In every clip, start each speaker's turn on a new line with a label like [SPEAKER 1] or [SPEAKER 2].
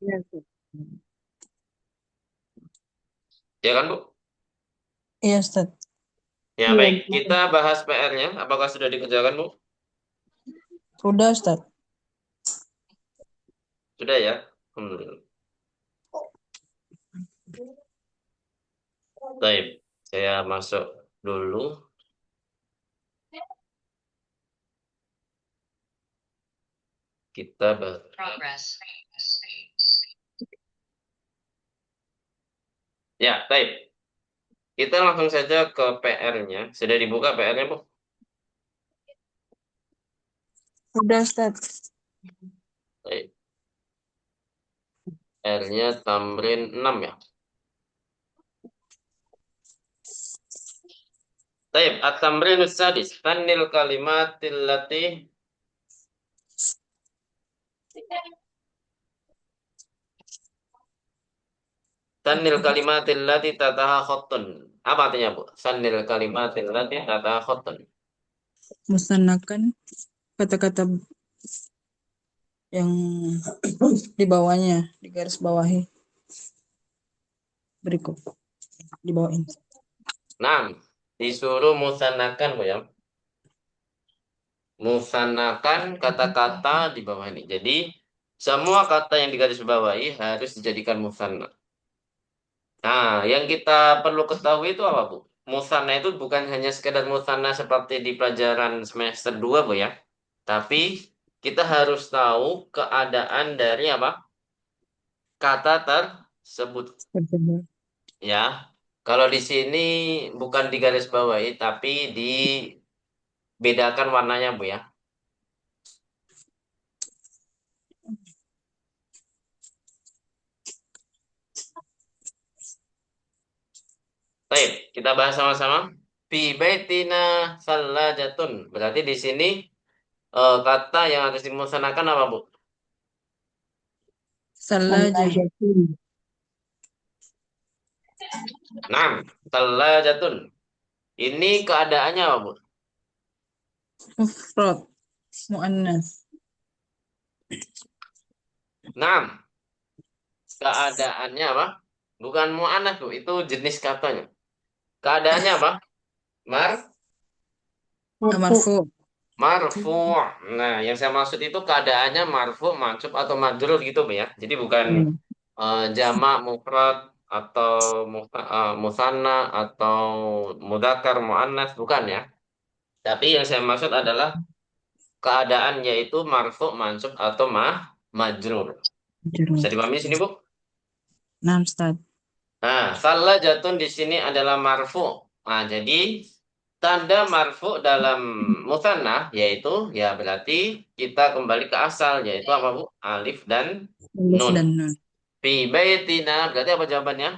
[SPEAKER 1] Iya, Ustaz.
[SPEAKER 2] Ya kan, Bu?
[SPEAKER 1] Iya, Ustaz.
[SPEAKER 2] Ya,
[SPEAKER 1] Iya,
[SPEAKER 2] baik. Kita
[SPEAKER 1] betul.
[SPEAKER 2] bahas PR-nya. Apakah sudah dikerjakan, Bu?
[SPEAKER 1] Sudah, Ustaz.
[SPEAKER 2] Sudah ya? Hmm. Baik. Saya masuk dulu. Kita bahas. Ya, baik. Kita langsung saja ke PR-nya. Sudah dibuka PR-nya, Bu?
[SPEAKER 1] Sudah, Ustaz.
[SPEAKER 2] Baik. PR-nya Tamrin 6 ya. Baik. At-Tamrin Sadis. Tanil kalimatil lati. Tanil kalimatil lati tataha khottun. Apa artinya, Bu? Sanil kalimatil lati tataha khottun.
[SPEAKER 1] Musanakan kata-kata yang di bawahnya, di garis bawahi berikut. Di bawah ini.
[SPEAKER 2] Nah, disuruh musanakan, Bu ya. Musanakan kata-kata di bawah ini. Jadi, semua kata yang digarisbawahi harus dijadikan musanna. Nah, yang kita perlu ketahui itu apa, Bu? Musanna itu bukan hanya sekedar musanna seperti di pelajaran semester 2, Bu ya. Tapi kita harus tahu keadaan dari apa? Kata tersebut.
[SPEAKER 1] Tersebut.
[SPEAKER 2] Ya. Kalau di sini bukan di garis bawahi, tapi dibedakan warnanya, Bu ya. Baik, kita bahas sama-sama. Fi baitina salajatun. Berarti di sini kata yang harus dimusanakan apa, Bu?
[SPEAKER 1] Salaja.
[SPEAKER 2] Nah, salajatun. Ini keadaannya apa, Bu?
[SPEAKER 1] Mufrad. Muannas.
[SPEAKER 2] Nah, keadaannya apa? Bukan mu'anats, Bu. Itu jenis katanya. Keadaannya apa? Mar
[SPEAKER 1] Marfu.
[SPEAKER 2] marfu'. Nah, yang saya maksud itu keadaannya marfu', mansub atau majrur gitu, Bu ya. Jadi bukan
[SPEAKER 1] Hmm.
[SPEAKER 2] jamak, mufrad atau musanna atau mudzakkar, muannats bukan ya. Tapi yang saya maksud adalah keadaan yaitu marfu', mansub atau majrur. Bisa
[SPEAKER 1] Jurur.
[SPEAKER 2] dipahami di sini, Bu?
[SPEAKER 1] Nah, Ustaz.
[SPEAKER 2] Nah, salah jatun di sini adalah marfu. Nah, jadi tanda marfu dalam musanna yaitu ya berarti kita kembali ke asal yaitu apa, Bu? Alif dan
[SPEAKER 1] Alif
[SPEAKER 2] nun.
[SPEAKER 1] dan nun.
[SPEAKER 2] Fi baitina berarti apa jawabannya?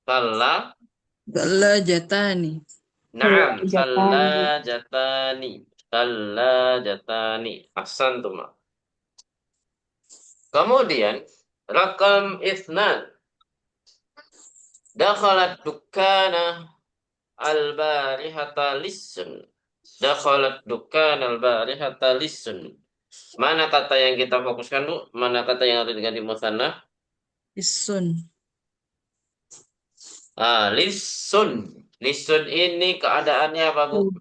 [SPEAKER 2] Salah.
[SPEAKER 1] Salajatani.
[SPEAKER 2] Naam, salah jatani. Salah jatani. Ahsantum. Kemudian rakam isnan. Dakhalat dukkana al-barihata lissun. Dakhalat dukkana al-barihata lissun. Mana kata yang kita fokuskan, Bu? Mana kata yang harus diganti musanna?
[SPEAKER 1] Isun.
[SPEAKER 2] Lissun. Lissun ini keadaannya apa, Bu?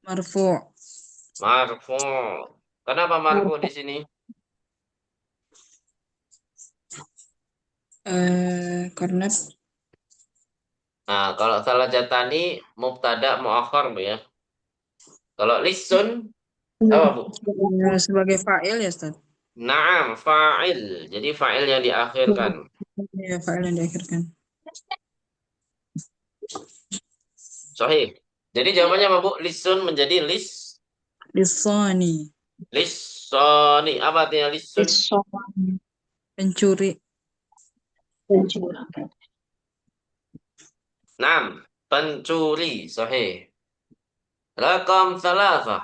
[SPEAKER 1] Marfu.
[SPEAKER 2] Marfu. Kenapa marfu di sini?
[SPEAKER 1] Karena
[SPEAKER 2] Nah, kalau salah jatani mubtada muakhar, Bu ya. Kalau lissun apa, Bu?
[SPEAKER 1] sebagai fa'il ya, Ustaz.
[SPEAKER 2] Naam, fa'il. Jadi fa'il yang diakhirkan.
[SPEAKER 1] Ya, fa'il yang diakhirkan.
[SPEAKER 2] Sahih. Jadi jawabannya apa, Bu? Lisun menjadi
[SPEAKER 1] Lisani.
[SPEAKER 2] lissoni. Apa artinya lisun?
[SPEAKER 1] Pencuri.
[SPEAKER 2] Naam, pencuri. Sahih. Rakam salasa.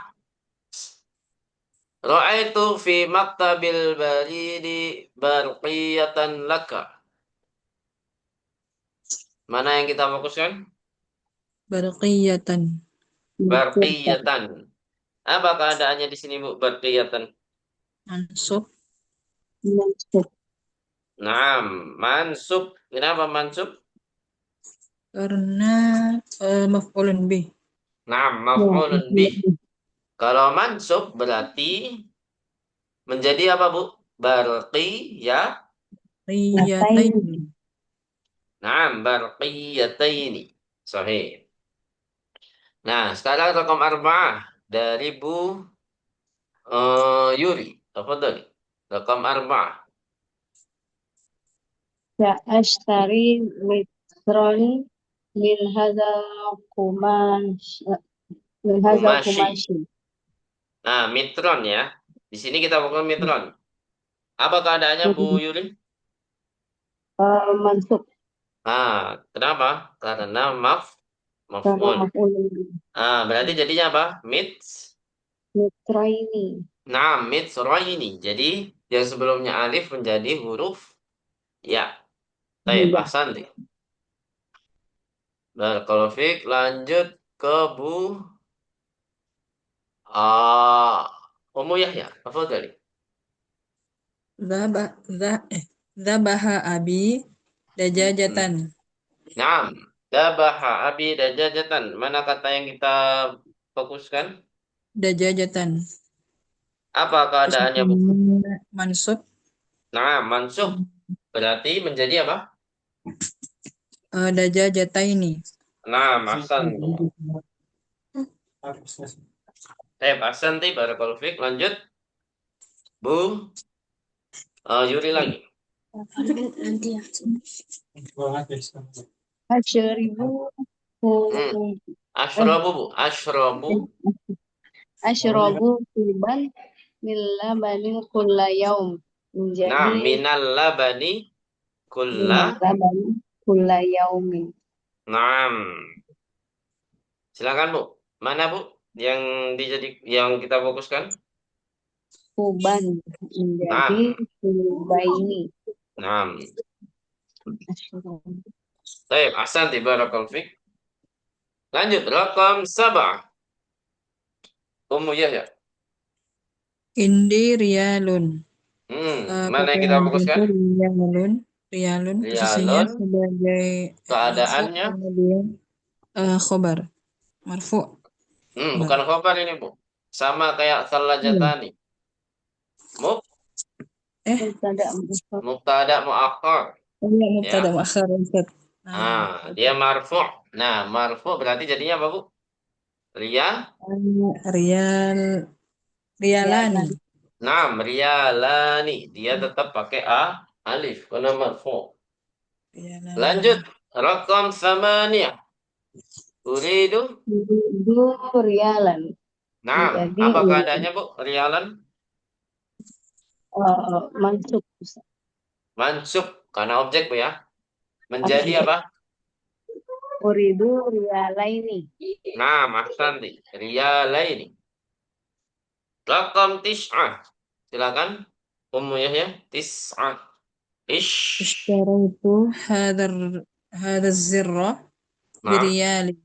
[SPEAKER 2] Ra'aitu fi maktabil baridi barqiyatan laka. Mana yang kita fokuskan?
[SPEAKER 1] Barqiyatan.
[SPEAKER 2] Barqiyatan. Apa keadaannya di sini, Bu? Barqiyatan.
[SPEAKER 1] Mansub.
[SPEAKER 2] Naam, mansub. Kenapa mansub?
[SPEAKER 1] Karena maf'ulun bih.
[SPEAKER 2] Naam,
[SPEAKER 3] Ya,
[SPEAKER 2] maf'ulun bih. Kalau mansub berarti menjadi apa, Bu? Barqi ya.
[SPEAKER 1] Riyatain.
[SPEAKER 2] Naam, barqiyataini. Sahih. Nah, sekarang raqam arba'ah dari Bu Yuri. Tafadhali. Raqam arba'ah.
[SPEAKER 3] سأشتري مترا من هذا القماش من هذا
[SPEAKER 2] Kumashi.
[SPEAKER 3] القماش
[SPEAKER 2] Nah, mitron ya. Di sini kita bukan mitron. Apa keadaannya, Bu Yuri?
[SPEAKER 3] منصوب
[SPEAKER 2] Kenapa? Karena
[SPEAKER 3] karena
[SPEAKER 2] maf'ul.
[SPEAKER 3] مفعول
[SPEAKER 2] Berarti jadinya apa?
[SPEAKER 3] مترا ini.
[SPEAKER 2] Nah, mitsraini. Jadi yang sebelumnya alif menjadi huruf ya. Baik,
[SPEAKER 3] Ya.
[SPEAKER 2] ahsanti. Barakallahu fiik. Lanjut ke Bu ah Ummu Yahya. Tafadhali.
[SPEAKER 1] Zaba, zabaha abi dajajatan.
[SPEAKER 2] Naam. Dabaha abi dajajatan. Mana kata yang kita fokuskan?
[SPEAKER 1] Dajajatan.
[SPEAKER 2] Apa keadaannya, Bu?
[SPEAKER 1] Ismnya mansub.
[SPEAKER 2] Nah, mansub. Berarti menjadi apa?
[SPEAKER 1] Dajajataini.
[SPEAKER 2] Nah, ahsan. Ahsanti. Barakallahu fiik. Lanjut. Bu Yuri lagi.
[SPEAKER 3] Asyribu
[SPEAKER 2] Hmm.
[SPEAKER 3] ku-
[SPEAKER 2] Ashrabu, Bu. Ashrabu.
[SPEAKER 3] asyrabu kuban min labanin kulla yaum
[SPEAKER 2] Nah,
[SPEAKER 3] menjadi
[SPEAKER 2] minal labani
[SPEAKER 3] min
[SPEAKER 2] kulla.
[SPEAKER 3] labanin kulla yaumin
[SPEAKER 2] Naam. Silakan, Bu. Mana, Bu? Yang yang kita fokuskan?
[SPEAKER 3] kuban menjadi
[SPEAKER 2] Naam.
[SPEAKER 3] kubaini.
[SPEAKER 2] Naam. Baik, ahsanti barakallahu fiik. Lanjut, rakam 7. Ummu Yahya.
[SPEAKER 1] Indi riyalun.
[SPEAKER 2] Mana
[SPEAKER 1] Kata
[SPEAKER 2] yang kita
[SPEAKER 1] yang
[SPEAKER 2] fokuskan?
[SPEAKER 1] itu riyalun. Riyalun posisinya
[SPEAKER 2] Riyalun.
[SPEAKER 1] sebagai marfu,
[SPEAKER 2] Keadaannya.
[SPEAKER 1] kemudian khobar. Marfu. Khobar.
[SPEAKER 2] Bukan khobar ini, Bu. Sama kayak
[SPEAKER 1] Iya.
[SPEAKER 2] salajatani. Mub,
[SPEAKER 3] Mubtada
[SPEAKER 2] mubtada muakhar.
[SPEAKER 1] Iya,
[SPEAKER 2] Ya.
[SPEAKER 1] mubtada muakhar Ustaz.
[SPEAKER 2] Dia marfu. Nah, marfu berarti jadinya apa, Bu? Ria.
[SPEAKER 1] Riyal riyalani.
[SPEAKER 3] riyalan
[SPEAKER 2] Nah, riyalani. Dia tetap pakai alif karena marfu.
[SPEAKER 1] Riyalani.
[SPEAKER 2] Lanjut. Rakam 8. Uridu.
[SPEAKER 3] itu riyalan
[SPEAKER 2] Nah,
[SPEAKER 3] jadi
[SPEAKER 2] apa keadaannya, Bu? Riyalan.
[SPEAKER 3] mansub
[SPEAKER 2] Mansub. Karena objek, Bu ya. Menjadi apa?
[SPEAKER 3] uridu riyalaini.
[SPEAKER 2] Nah, ahsanti. Riyalaini. Rakam 9. Silakan. Ummu Yahya. 9. Ish.
[SPEAKER 1] Ishtaraitu hadar hadar zirra
[SPEAKER 2] Nah,
[SPEAKER 1] biriyalin.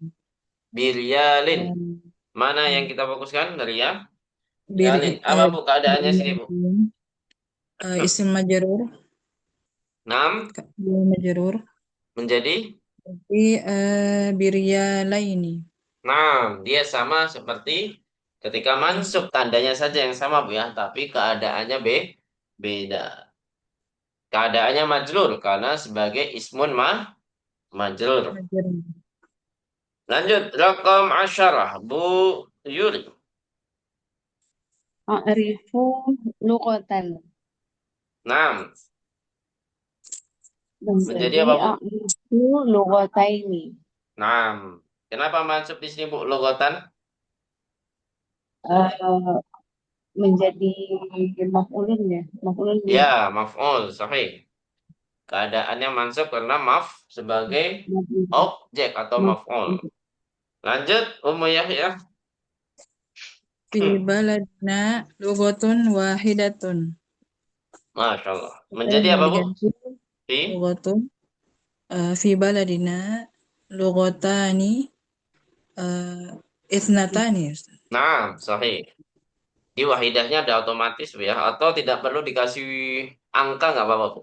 [SPEAKER 2] biryalin.
[SPEAKER 1] Um,
[SPEAKER 2] Mana yang kita fokuskan? Riyalin.
[SPEAKER 1] bir
[SPEAKER 2] Apa, Bu, keadaannya sini, Bu?
[SPEAKER 1] biriyalin. Isim majrur,
[SPEAKER 2] 6
[SPEAKER 1] majrur.
[SPEAKER 2] menjadi.
[SPEAKER 1] Jadi biryalaini.
[SPEAKER 2] Nah, dia sama seperti ketika mansub. Tandanya saja yang sama, Bu ya. Tapi keadaannya beda. Keadaannya majrur. Karena sebagai ismun majrur.
[SPEAKER 1] Majrur.
[SPEAKER 2] Lanjut. Rakam 10. Bu Yuri.
[SPEAKER 3] A'rifu luqatan
[SPEAKER 2] Nah, menjadi
[SPEAKER 3] menjadi
[SPEAKER 2] apa, Bu?
[SPEAKER 3] a'rifu luqataini.
[SPEAKER 2] Nah, kenapa masuk di sini, Bu, logotan?
[SPEAKER 3] Eh, menjadi maf'ulun bih.
[SPEAKER 2] Ya, maf'ul, sahih. Keadaannya mansub karena sebagai objek atau maf'ul. Lanjut, Ummu Yahya.
[SPEAKER 1] Fi baladina lughatun wahidatun.
[SPEAKER 2] Masya Allah.
[SPEAKER 1] Kata
[SPEAKER 2] Menjadi
[SPEAKER 1] yang
[SPEAKER 2] apa, Bu?
[SPEAKER 1] diganti
[SPEAKER 2] Fi?
[SPEAKER 1] lughatun fi baladina lughatani ithnatani.
[SPEAKER 2] Nah, sahih. Di wahidahnya ada otomatis, Bu ya. Atau tidak perlu dikasih angka, nggak apa-apa, Bu.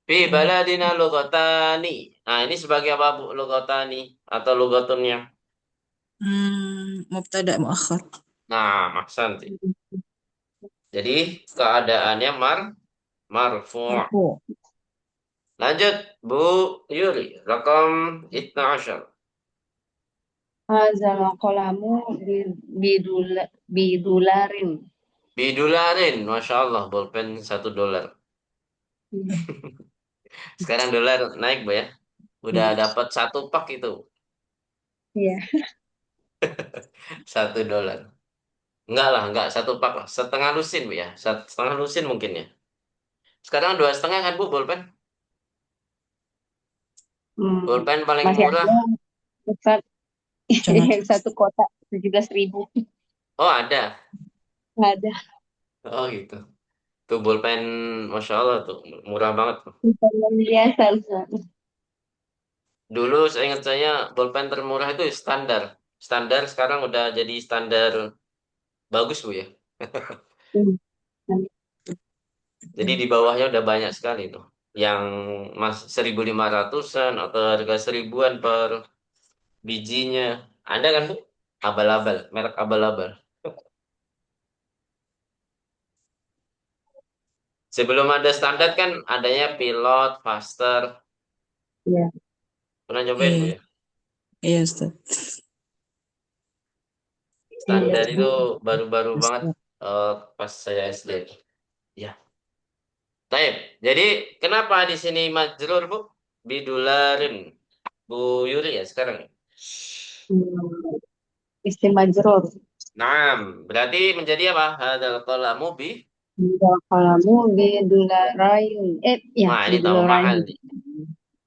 [SPEAKER 2] Fi baladina lughatani. Nah, ini sebagai apa, Bu? Lughatani atau lugatunnya.
[SPEAKER 1] Mubtada muakhar.
[SPEAKER 2] Nah, ahsanti. Jadi keadaannya marfu'.
[SPEAKER 1] Marfu.
[SPEAKER 2] Lanjut, Bu Yuri. Rakam 12.
[SPEAKER 3] Hazal qalamu bidularin.
[SPEAKER 2] Bidularin. Masya Allah, bolpen $1. Sekarang dolar naik, Bu ya. Udah dapat satu pak itu.
[SPEAKER 3] Iya.
[SPEAKER 2] $1. Enggak lah, enggak. Satu pak lah. Setengah lusin, Bu ya. Setengah lusin mungkin ya. Sekarang 2,5 kan, Bu, bolpen.
[SPEAKER 3] Hmm,
[SPEAKER 2] Bolpen paling
[SPEAKER 3] masih
[SPEAKER 2] murah.
[SPEAKER 3] ada Ustaz,
[SPEAKER 1] Jangan.
[SPEAKER 3] yang satu kotak 17.000.
[SPEAKER 2] Oh, ada.
[SPEAKER 3] Nggak ada.
[SPEAKER 2] Oh, gitu. Tuh bolpen, Masya Allah tuh. Murah banget.
[SPEAKER 3] Bukan yang biasa Ustaz.
[SPEAKER 2] Dulu saya ingat saya bolpen termurah itu standar. Standar sekarang udah jadi standar bagus, Bu ya.
[SPEAKER 3] Hmm.
[SPEAKER 2] Jadi di bawahnya udah banyak sekali tuh. Yang 1.500-an atau harga 1.000-an per bijinya. Ada kan, Bu? Abal-abal, merek abal-abal. Sebelum ada standar kan adanya pilot, faster.
[SPEAKER 3] Iya.
[SPEAKER 2] Pernah cobain, Bu
[SPEAKER 1] Iya,
[SPEAKER 2] ya?
[SPEAKER 1] iya Ustaz.
[SPEAKER 3] Iya.
[SPEAKER 2] Standar itu baru-baru banget
[SPEAKER 1] Ustaz.
[SPEAKER 2] pas saya SD. Ya. Baik. Jadi kenapa di sini majrur, Bu? Bidularin. Bu Yuri ya sekarang.
[SPEAKER 3] Hmm. Istimewa jeror.
[SPEAKER 2] Nah, berarti menjadi apa? Hadal qalamu bi.
[SPEAKER 3] Hazal qalamu bidularain. Ya,
[SPEAKER 2] Wah, ini tambah
[SPEAKER 3] bidularain.
[SPEAKER 2] mahal nih.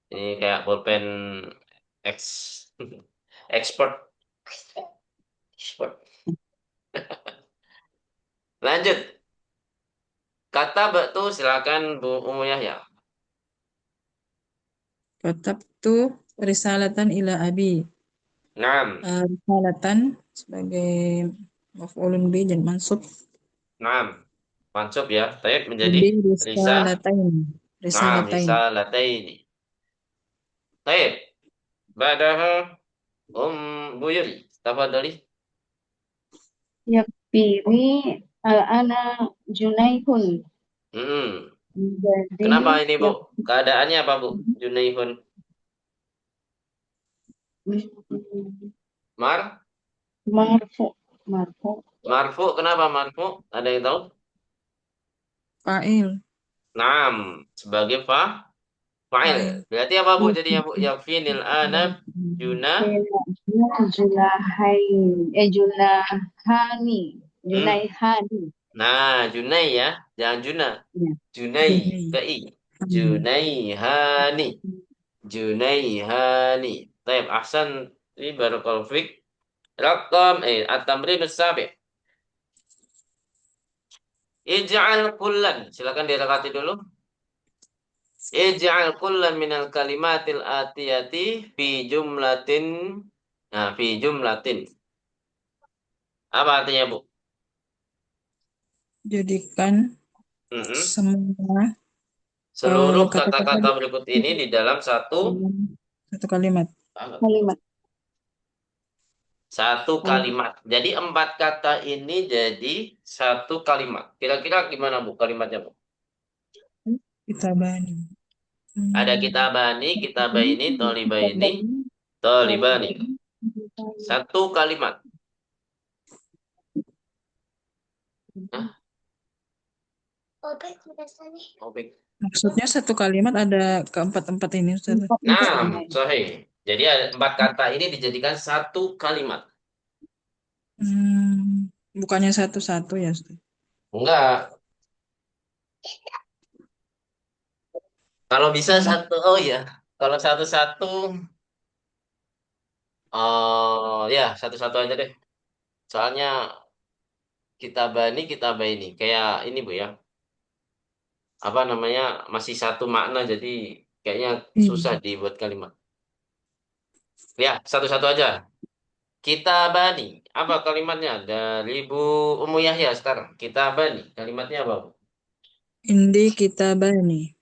[SPEAKER 2] Ini kayak pulpen X expert. Expert. Lanjut. Kata batu silakan Bu Umu Yahya.
[SPEAKER 1] Katabtu risalatan ila abi.
[SPEAKER 2] Naam.
[SPEAKER 1] Risalatan sebagai maf'ulun bi dan mansub.
[SPEAKER 2] Naam. Mansub ya. Taib menjadi
[SPEAKER 1] Bi
[SPEAKER 2] risa.
[SPEAKER 1] risalatain.
[SPEAKER 2] Naam.
[SPEAKER 1] Risalatain.
[SPEAKER 2] Risalataini. Taib. Badaha Bu Yuri. Tafadhali.
[SPEAKER 3] Yakfini al-ana Junaihun.
[SPEAKER 2] Hmm.
[SPEAKER 3] Jadi
[SPEAKER 2] Kenapa ini, Bu?
[SPEAKER 3] yak
[SPEAKER 2] Keadaannya apa, Bu? Junaihun. Mar?
[SPEAKER 3] marfu marfu
[SPEAKER 2] Marfu. Kenapa marfu? Ada yang tahu?
[SPEAKER 1] Fa'il.
[SPEAKER 2] Naam. Sebagai fa'il.
[SPEAKER 1] Fa'il.
[SPEAKER 2] Berarti apa, Bu? Jadinya, Bu? Yafinil anab. Juna.
[SPEAKER 3] Julahain Junahani
[SPEAKER 2] Hmm.
[SPEAKER 3] Junaihani.
[SPEAKER 2] Nah, Junai ya. Jangan Juna.
[SPEAKER 3] Ya.
[SPEAKER 2] Junai.
[SPEAKER 1] Junai.
[SPEAKER 2] Ke-i. Junaihani. Junaihani. Taib. Ahsan. Ini barakallahu fik. Rakam. At-tamrin as-sabi'. Ij'al kullan. Silakan direkati dulu. Ij'al kullan minal kalimatil atiyati fi jumlatin. Nah, fi jumlatin. Apa artinya, Bu?
[SPEAKER 1] Jadikan
[SPEAKER 2] Mm-mm.
[SPEAKER 1] semua
[SPEAKER 2] Seluruh
[SPEAKER 1] kata-kata
[SPEAKER 2] kata-kata berikut ini di dalam satu
[SPEAKER 1] dalam satu kalimat.
[SPEAKER 3] Kalimat.
[SPEAKER 2] satu
[SPEAKER 3] Kalimat.
[SPEAKER 2] kalimat. Jadi 4 kata ini jadi satu kalimat. Kira-kira gimana, Bu, kalimatnya, Bu?
[SPEAKER 1] Kita bani.
[SPEAKER 2] Ada
[SPEAKER 1] Hmm.
[SPEAKER 2] kitabani, kitabaini, tolibaini,
[SPEAKER 3] Kalimat.
[SPEAKER 2] tolibani. Satu kalimat. Hah? Obek.
[SPEAKER 1] Maksudnya satu kalimat ada keempat-empat ini Ustaz.
[SPEAKER 2] Nah, sahih. Jadi ada 4 kata ini dijadikan satu kalimat.
[SPEAKER 1] Bukannya satu-satu ya Ustaz.
[SPEAKER 2] Enggak. Kalau bisa
[SPEAKER 1] Oh,
[SPEAKER 2] satu, oh ya. Kalau satu-satu, oh ya satu-satu aja deh. Soalnya kita ini kayak ini, Bu ya. Apa namanya? Masih satu makna jadi kayaknya susah
[SPEAKER 1] iya.
[SPEAKER 2] dibuat kalimat. Ya, satu-satu aja. Kita bani. Apa kalimatnya? Dari Bu Umu Yahya sekarang. Kita bani. Kalimatnya apa, Bu?
[SPEAKER 1] Indi kita bani.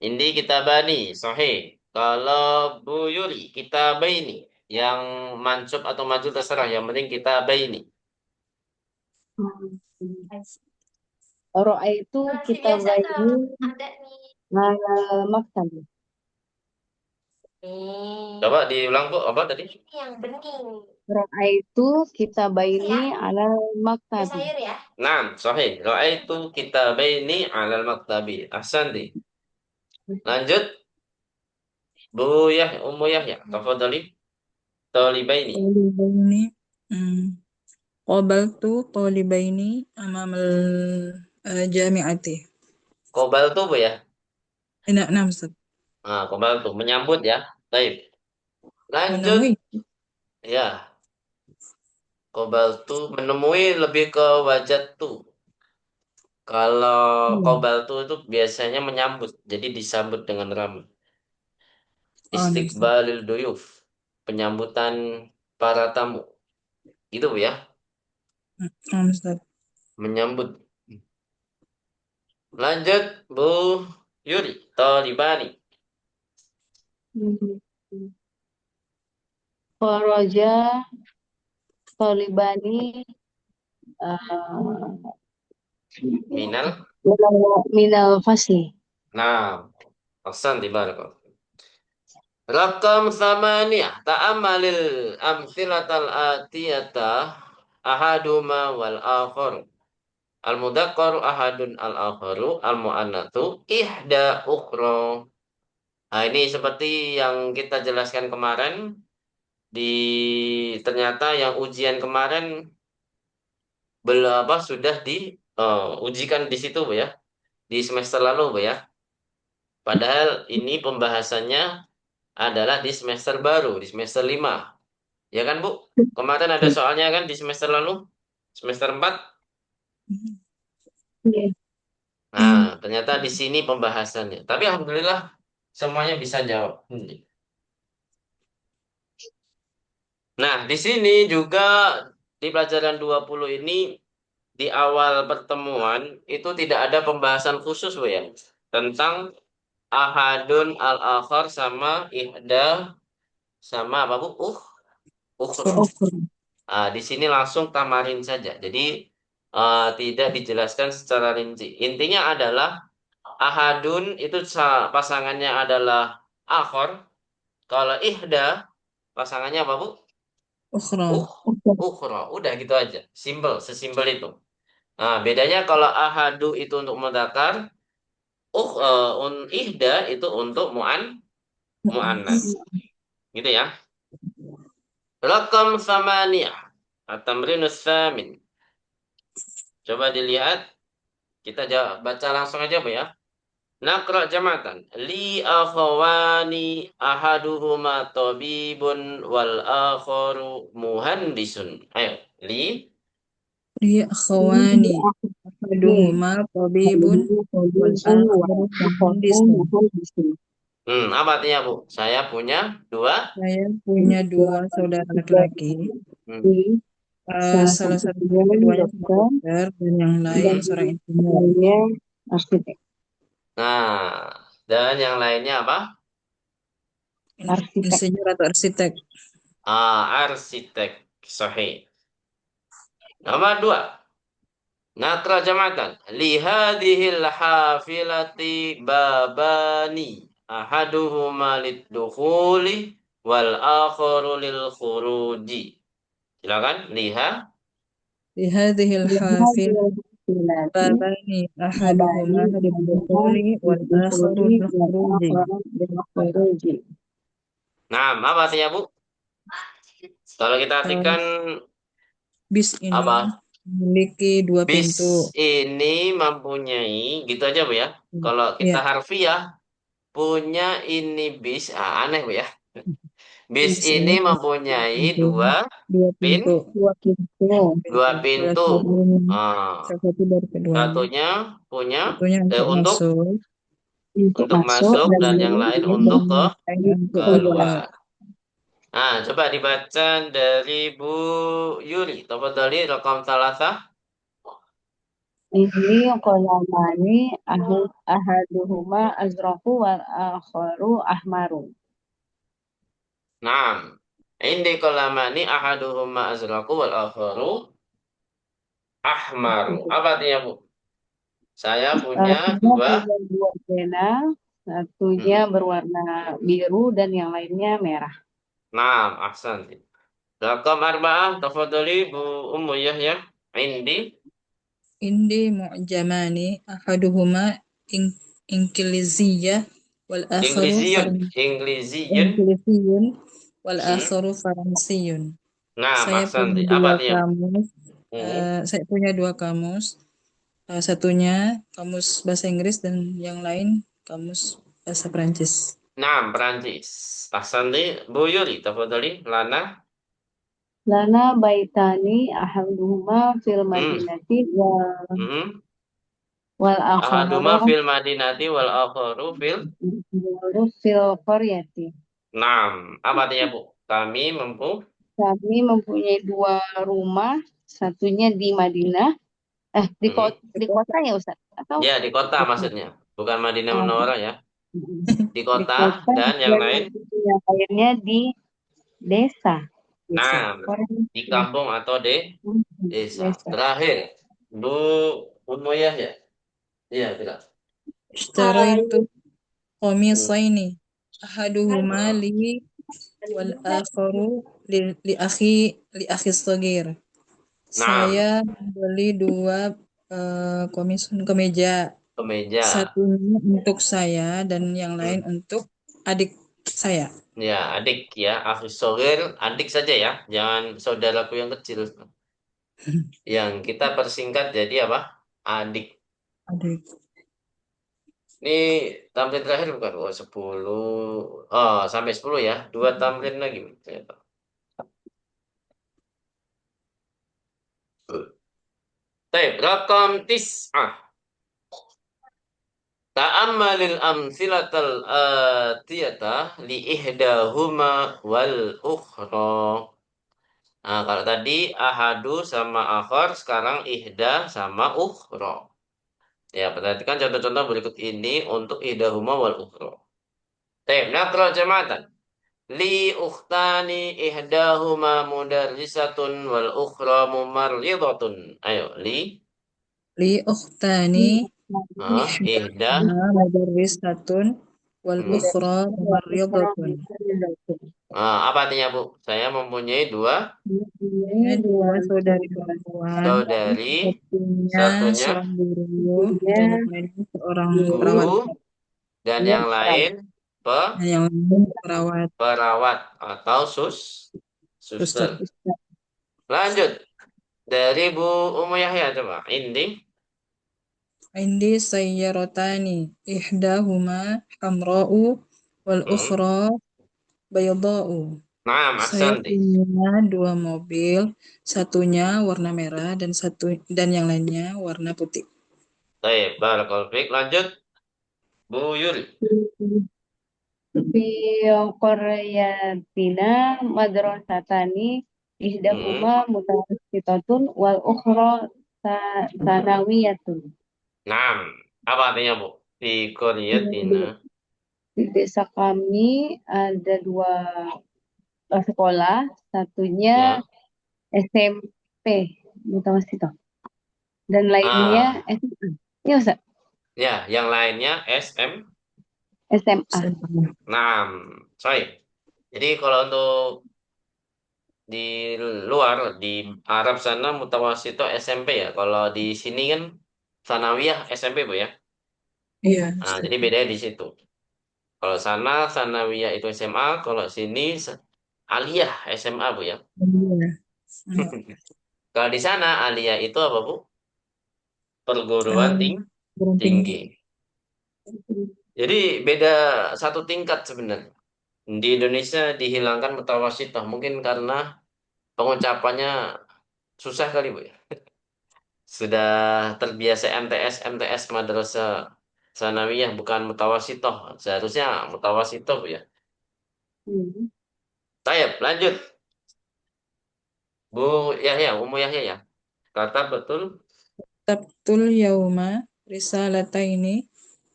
[SPEAKER 2] Indi kitabani, sahih. Kalau Bu Yuri, kitabaini. Yang mansub atau majul terserah. Yang penting kitabaini.
[SPEAKER 3] Ra'aitu kitabaini ala maktab.
[SPEAKER 2] Coba diulang Bu, apa tadi?
[SPEAKER 3] Ra'aitu kitabaini ala maktab.
[SPEAKER 2] Nah, sahih. Ra'aitu kitabaini alal maktabi. Ahsanti. Lanjut, Bu Ummu Yahya. Tafadhali. Talibaini.
[SPEAKER 1] Talibaini. Qabaltu talibaini amamal jami'ati.
[SPEAKER 2] Kobal tuh Bu ya.
[SPEAKER 1] Na'am, Ustaz.
[SPEAKER 2] Nah, kobal tuh menyambut ya. Baik. Lanjut.
[SPEAKER 1] Menemui.
[SPEAKER 2] Ya, kobal tuh menemui lebih ke wajat tuh. Kalau kobal tuh itu biasanya menyambut. Jadi disambut dengan ramah.
[SPEAKER 1] Na'am, Ustaz.
[SPEAKER 2] Istiqbalil duyuf. Penyambutan para tamu. Gitu Bu ya.
[SPEAKER 1] Na'am, Ustaz.
[SPEAKER 2] Menyambut. Lanjut Bu Yuri. Talibani.
[SPEAKER 3] Kharaja talibani uh,
[SPEAKER 2] Minal.
[SPEAKER 3] minal fasli.
[SPEAKER 2] Nah, Ahsan dibarakallah. Rakam samaniyah. Ta'amalil amsilatal atiyata. Ahaduma wal akhar. Al-mudzakkar ahadun al-akharu. Al-mu'annatsu ihda ukhra. Nah, ini seperti yang kita jelaskan kemarin. Ternyata yang ujian kemarin sudah diujikan di situ Bu ya. Di semester lalu Bu ya. Padahal ini pembahasannya adalah di semester baru, di semester 5. Ya kan, Bu? Kemarin ada soalnya kan di semester lalu, semester 4.
[SPEAKER 3] Iya.
[SPEAKER 2] Nah, ternyata di sini pembahasannya. Tapi alhamdulillah semuanya bisa jawab. Nah, di sini juga di pelajaran 20 ini di awal pertemuan itu tidak ada pembahasan khusus, Bu ya, tentang ahadun al-akhar sama ihda sama apa, Bu? Ukhra. Nah, di sini langsung tamarin saja. Jadi tidak dijelaskan secara rinci. Intinya adalah ahadun itu pasangannya adalah akhor. Kalau ihda pasangannya apa Bu?
[SPEAKER 1] Ukhra.
[SPEAKER 2] Uh, ukhra. Udah gitu aja. Simpel, sesimpel itu. Nah, bedanya kalau ahadu itu untuk mudzakkar, ihda itu untuk muannas. Gitu ya. Rakam samaniyah. At-tamrinus samin. Coba dilihat. Kita baca langsung aja Bu ya. Naqra jamatan. Li akhawani ahaduhuma tabibun wal akharu muhandisun. Ayo. Li.
[SPEAKER 1] Li akhawani. Ahaduhuma tabibun wal akharu muhandisun.
[SPEAKER 2] Apa artinya Bu? Saya punya dua.
[SPEAKER 1] Saya punya dua saudara laki-laki.
[SPEAKER 2] Hmm.
[SPEAKER 1] Salah satu keduanya seorang dokter dan yang lain seorang insinyur.
[SPEAKER 3] Arsitek.
[SPEAKER 2] Nah, dan yang lainnya apa?
[SPEAKER 3] Arsitek.
[SPEAKER 1] Insinyur atau arsitek.
[SPEAKER 2] Arsitek. Sahih. Nomor 2. Naqra jamatan. Lihadihil hafilati babani. Ahaduhuma liddukhuli wal akharu lil khuruji. Silakan.
[SPEAKER 1] Di hadhil hafil babani ahaduhuma liddukhuli wal akharu lil-khuruji.
[SPEAKER 2] Nah, apa artinya Bu? Kalau kita artikan
[SPEAKER 1] Bis ini
[SPEAKER 2] apa?
[SPEAKER 1] memiliki dua
[SPEAKER 2] Bis
[SPEAKER 1] pintu.
[SPEAKER 2] ini mempunyai, gitu aja Bu ya. Kalau kita
[SPEAKER 1] Ya,
[SPEAKER 2] harfiah, punya ini bis, aneh Bu ya. Bis
[SPEAKER 1] bis
[SPEAKER 2] ini
[SPEAKER 1] ini
[SPEAKER 2] mempunyai
[SPEAKER 1] dua pintu.
[SPEAKER 2] dua
[SPEAKER 1] Salah
[SPEAKER 2] pintu.
[SPEAKER 1] salah satu dari keduanya.
[SPEAKER 2] Satunya punya
[SPEAKER 1] Satunya untuk masuk
[SPEAKER 2] untuk masuk dan yang lain untuk
[SPEAKER 1] keluar.
[SPEAKER 2] keluar. Nah, coba dibaca dari Bu Yuri. Tafadhali rakam salasah.
[SPEAKER 3] Ini kolamani ahaduhuma azraku wal akharu ahmaru.
[SPEAKER 2] Naam. Indi qalamani ahaduhuma azraqu wal akharu ahmaru. Apa artinya, Bu? Saya punya
[SPEAKER 3] Saya
[SPEAKER 2] dua.
[SPEAKER 3] punya dua pena, satunya
[SPEAKER 2] Mm-mm.
[SPEAKER 3] berwarna biru dan yang lainnya merah.
[SPEAKER 2] Naam, ahsan. Rakam arba'ah, tafadhali Bu Ummu Yahya. Indi
[SPEAKER 1] Indi mu'jamani ahaduhuma in- inkiliziyah wal akharu
[SPEAKER 2] Inggrisiyun. Inggrisiyun.
[SPEAKER 1] Inggrisiyun wal
[SPEAKER 2] Mm.
[SPEAKER 1] akharu Faransiyun.
[SPEAKER 2] Naam,
[SPEAKER 1] Saya
[SPEAKER 2] ahsan.
[SPEAKER 1] punya
[SPEAKER 2] Apa
[SPEAKER 1] dua
[SPEAKER 2] artinya, Bu?
[SPEAKER 1] kamus.
[SPEAKER 2] Mm.
[SPEAKER 1] Saya punya dua kamus. Satunya kamus bahasa Inggris dan yang lain kamus bahasa Perancis.
[SPEAKER 2] Naam, Perancis. Ahsan. Bu Yuri, tafadhali. Lana.
[SPEAKER 3] Lana baitani ahaduhuma fil
[SPEAKER 2] Hmm.
[SPEAKER 3] madinati
[SPEAKER 2] Mm.
[SPEAKER 3] wal
[SPEAKER 2] Ahaduma
[SPEAKER 3] akharu
[SPEAKER 2] fil madinati wal akharu fil.
[SPEAKER 3] fil qaryati.
[SPEAKER 2] Naam. Apa artinya, Bu? Kami mampu.
[SPEAKER 3] Kami mempunyai dua rumah, satunya di Madinah,
[SPEAKER 2] Mm.
[SPEAKER 3] di kota ya Ustaz? Atau
[SPEAKER 2] Ya, di kota maksudnya. Bukan Madinah
[SPEAKER 3] eh,
[SPEAKER 2] Munawwarah ya. Di
[SPEAKER 3] di
[SPEAKER 2] kota
[SPEAKER 3] kota
[SPEAKER 2] dan yang
[SPEAKER 3] dan
[SPEAKER 2] lain.
[SPEAKER 3] yang lainnya di desa.
[SPEAKER 1] Bisa.
[SPEAKER 2] Nah,
[SPEAKER 3] Orang
[SPEAKER 2] di kampung atau di desa.
[SPEAKER 3] desa.
[SPEAKER 2] Terakhir, Bu Umayyah ya? Iya, tidak.
[SPEAKER 1] Ishtaraitu
[SPEAKER 2] Hmm.
[SPEAKER 1] qamisaini ahaduhuma
[SPEAKER 2] Ah,
[SPEAKER 1] li wal akharu li akhi shagir.
[SPEAKER 2] Nah,
[SPEAKER 1] Saya membeli dua kemeja.
[SPEAKER 2] kemeja.
[SPEAKER 1] Satunya untuk saya dan yang lain
[SPEAKER 2] Hmm.
[SPEAKER 1] untuk adik saya.
[SPEAKER 2] Ya, adik ya. Akhir sogir, adik saja ya. Jangan saudaraku yang kecil. Yang kita persingkat jadi apa? Adik.
[SPEAKER 1] Adik.
[SPEAKER 2] Ini tamrin terakhir bukan? Oh, 10. Oh, sampai 10 ya. Dua tamrin lagi. Ternyata. Baik, rakam tis'ah. Ta'ammalil amsilatal atiyata li ihdahuma wal ukhra. Nah, kalau tadi ahadu sama akhar, sekarang ihda sama ukhra. Ya, perhatikan contoh-contoh berikut ini untuk ihdahuma wal ukhra. Baik, nakra jamatan. Li ukhtani ihdahuma mudarrisatun wal ukhra mumarridatun. Ayo, li.
[SPEAKER 1] Li ukhtani
[SPEAKER 2] Ihda.
[SPEAKER 1] ihdahuma mudarrisatun wal
[SPEAKER 2] Hmm.
[SPEAKER 1] ukhra mumarridatun.
[SPEAKER 2] Apa artinya, Bu? Saya mempunyai dua
[SPEAKER 1] Punya dua saudari perempuan,
[SPEAKER 2] saudari,
[SPEAKER 1] satunya
[SPEAKER 2] satunya
[SPEAKER 1] seorang guru dan yang lainnya seorang perawat.
[SPEAKER 2] guru, dan yang lain
[SPEAKER 1] Dan yang lain perawat
[SPEAKER 2] perawat atau suster.
[SPEAKER 1] suster.
[SPEAKER 2] Lanjut dari Bu Umu Yahya coba. Ini,
[SPEAKER 1] Indi sayyarotani ihdahuma hamra'u wal
[SPEAKER 2] hmm.
[SPEAKER 1] ukhra bayadha'u.
[SPEAKER 2] Nah,
[SPEAKER 1] Saya
[SPEAKER 2] Ahsanti.
[SPEAKER 1] punya dua mobil, satunya warna merah dan yang lainnya warna putih.
[SPEAKER 2] Baik, barakallahu fiik. Lanjut Bu Yul.
[SPEAKER 3] Fi qaryatina madrasatani
[SPEAKER 2] Hmm.
[SPEAKER 3] ihdahuma mutawassitatun wal ukhra sanawiyatun.
[SPEAKER 2] Nah, apa artinya, Bu? Di Koryatina.
[SPEAKER 3] Di desa kami ada dua sekolah, satunya
[SPEAKER 2] Ya.
[SPEAKER 3] SMP mutawassitah dan lainnya
[SPEAKER 2] Ah,
[SPEAKER 3] SMA. Ya Ustaz,
[SPEAKER 2] ya, yang lainnya SM.
[SPEAKER 3] SMA.
[SPEAKER 2] Nah, sorry. Jadi kalau untuk di luar di Arab sana mutawasito SMP ya. Kalau di sini kan sanawiyah SMP, Bu ya.
[SPEAKER 1] Iya,
[SPEAKER 2] Nah, jadi bedanya di situ. Kalau sana sanawiyah itu SMA, kalau sini aliyah SMA, Bu ya.
[SPEAKER 1] iya. Iya.
[SPEAKER 2] Kalau di sana aliyah itu apa, Bu? Perguruan
[SPEAKER 1] Eh, Perguruan tinggi.
[SPEAKER 2] tinggi. Jadi beda satu tingkat sebenarnya. Di Indonesia dihilangkan mutawasitoh mungkin karena pengucapannya susah kali, Bu ya. Sudah terbiasa MTS MTS madrasah sanawiyah bukan mutawasitoh. Seharusnya mutawasitoh, Bu ya.
[SPEAKER 3] Hmm.
[SPEAKER 2] Tayyip, lanjut. Bu Yahya, Umu Yahya ya. Kata betul.
[SPEAKER 1] katabtul yauma risalataini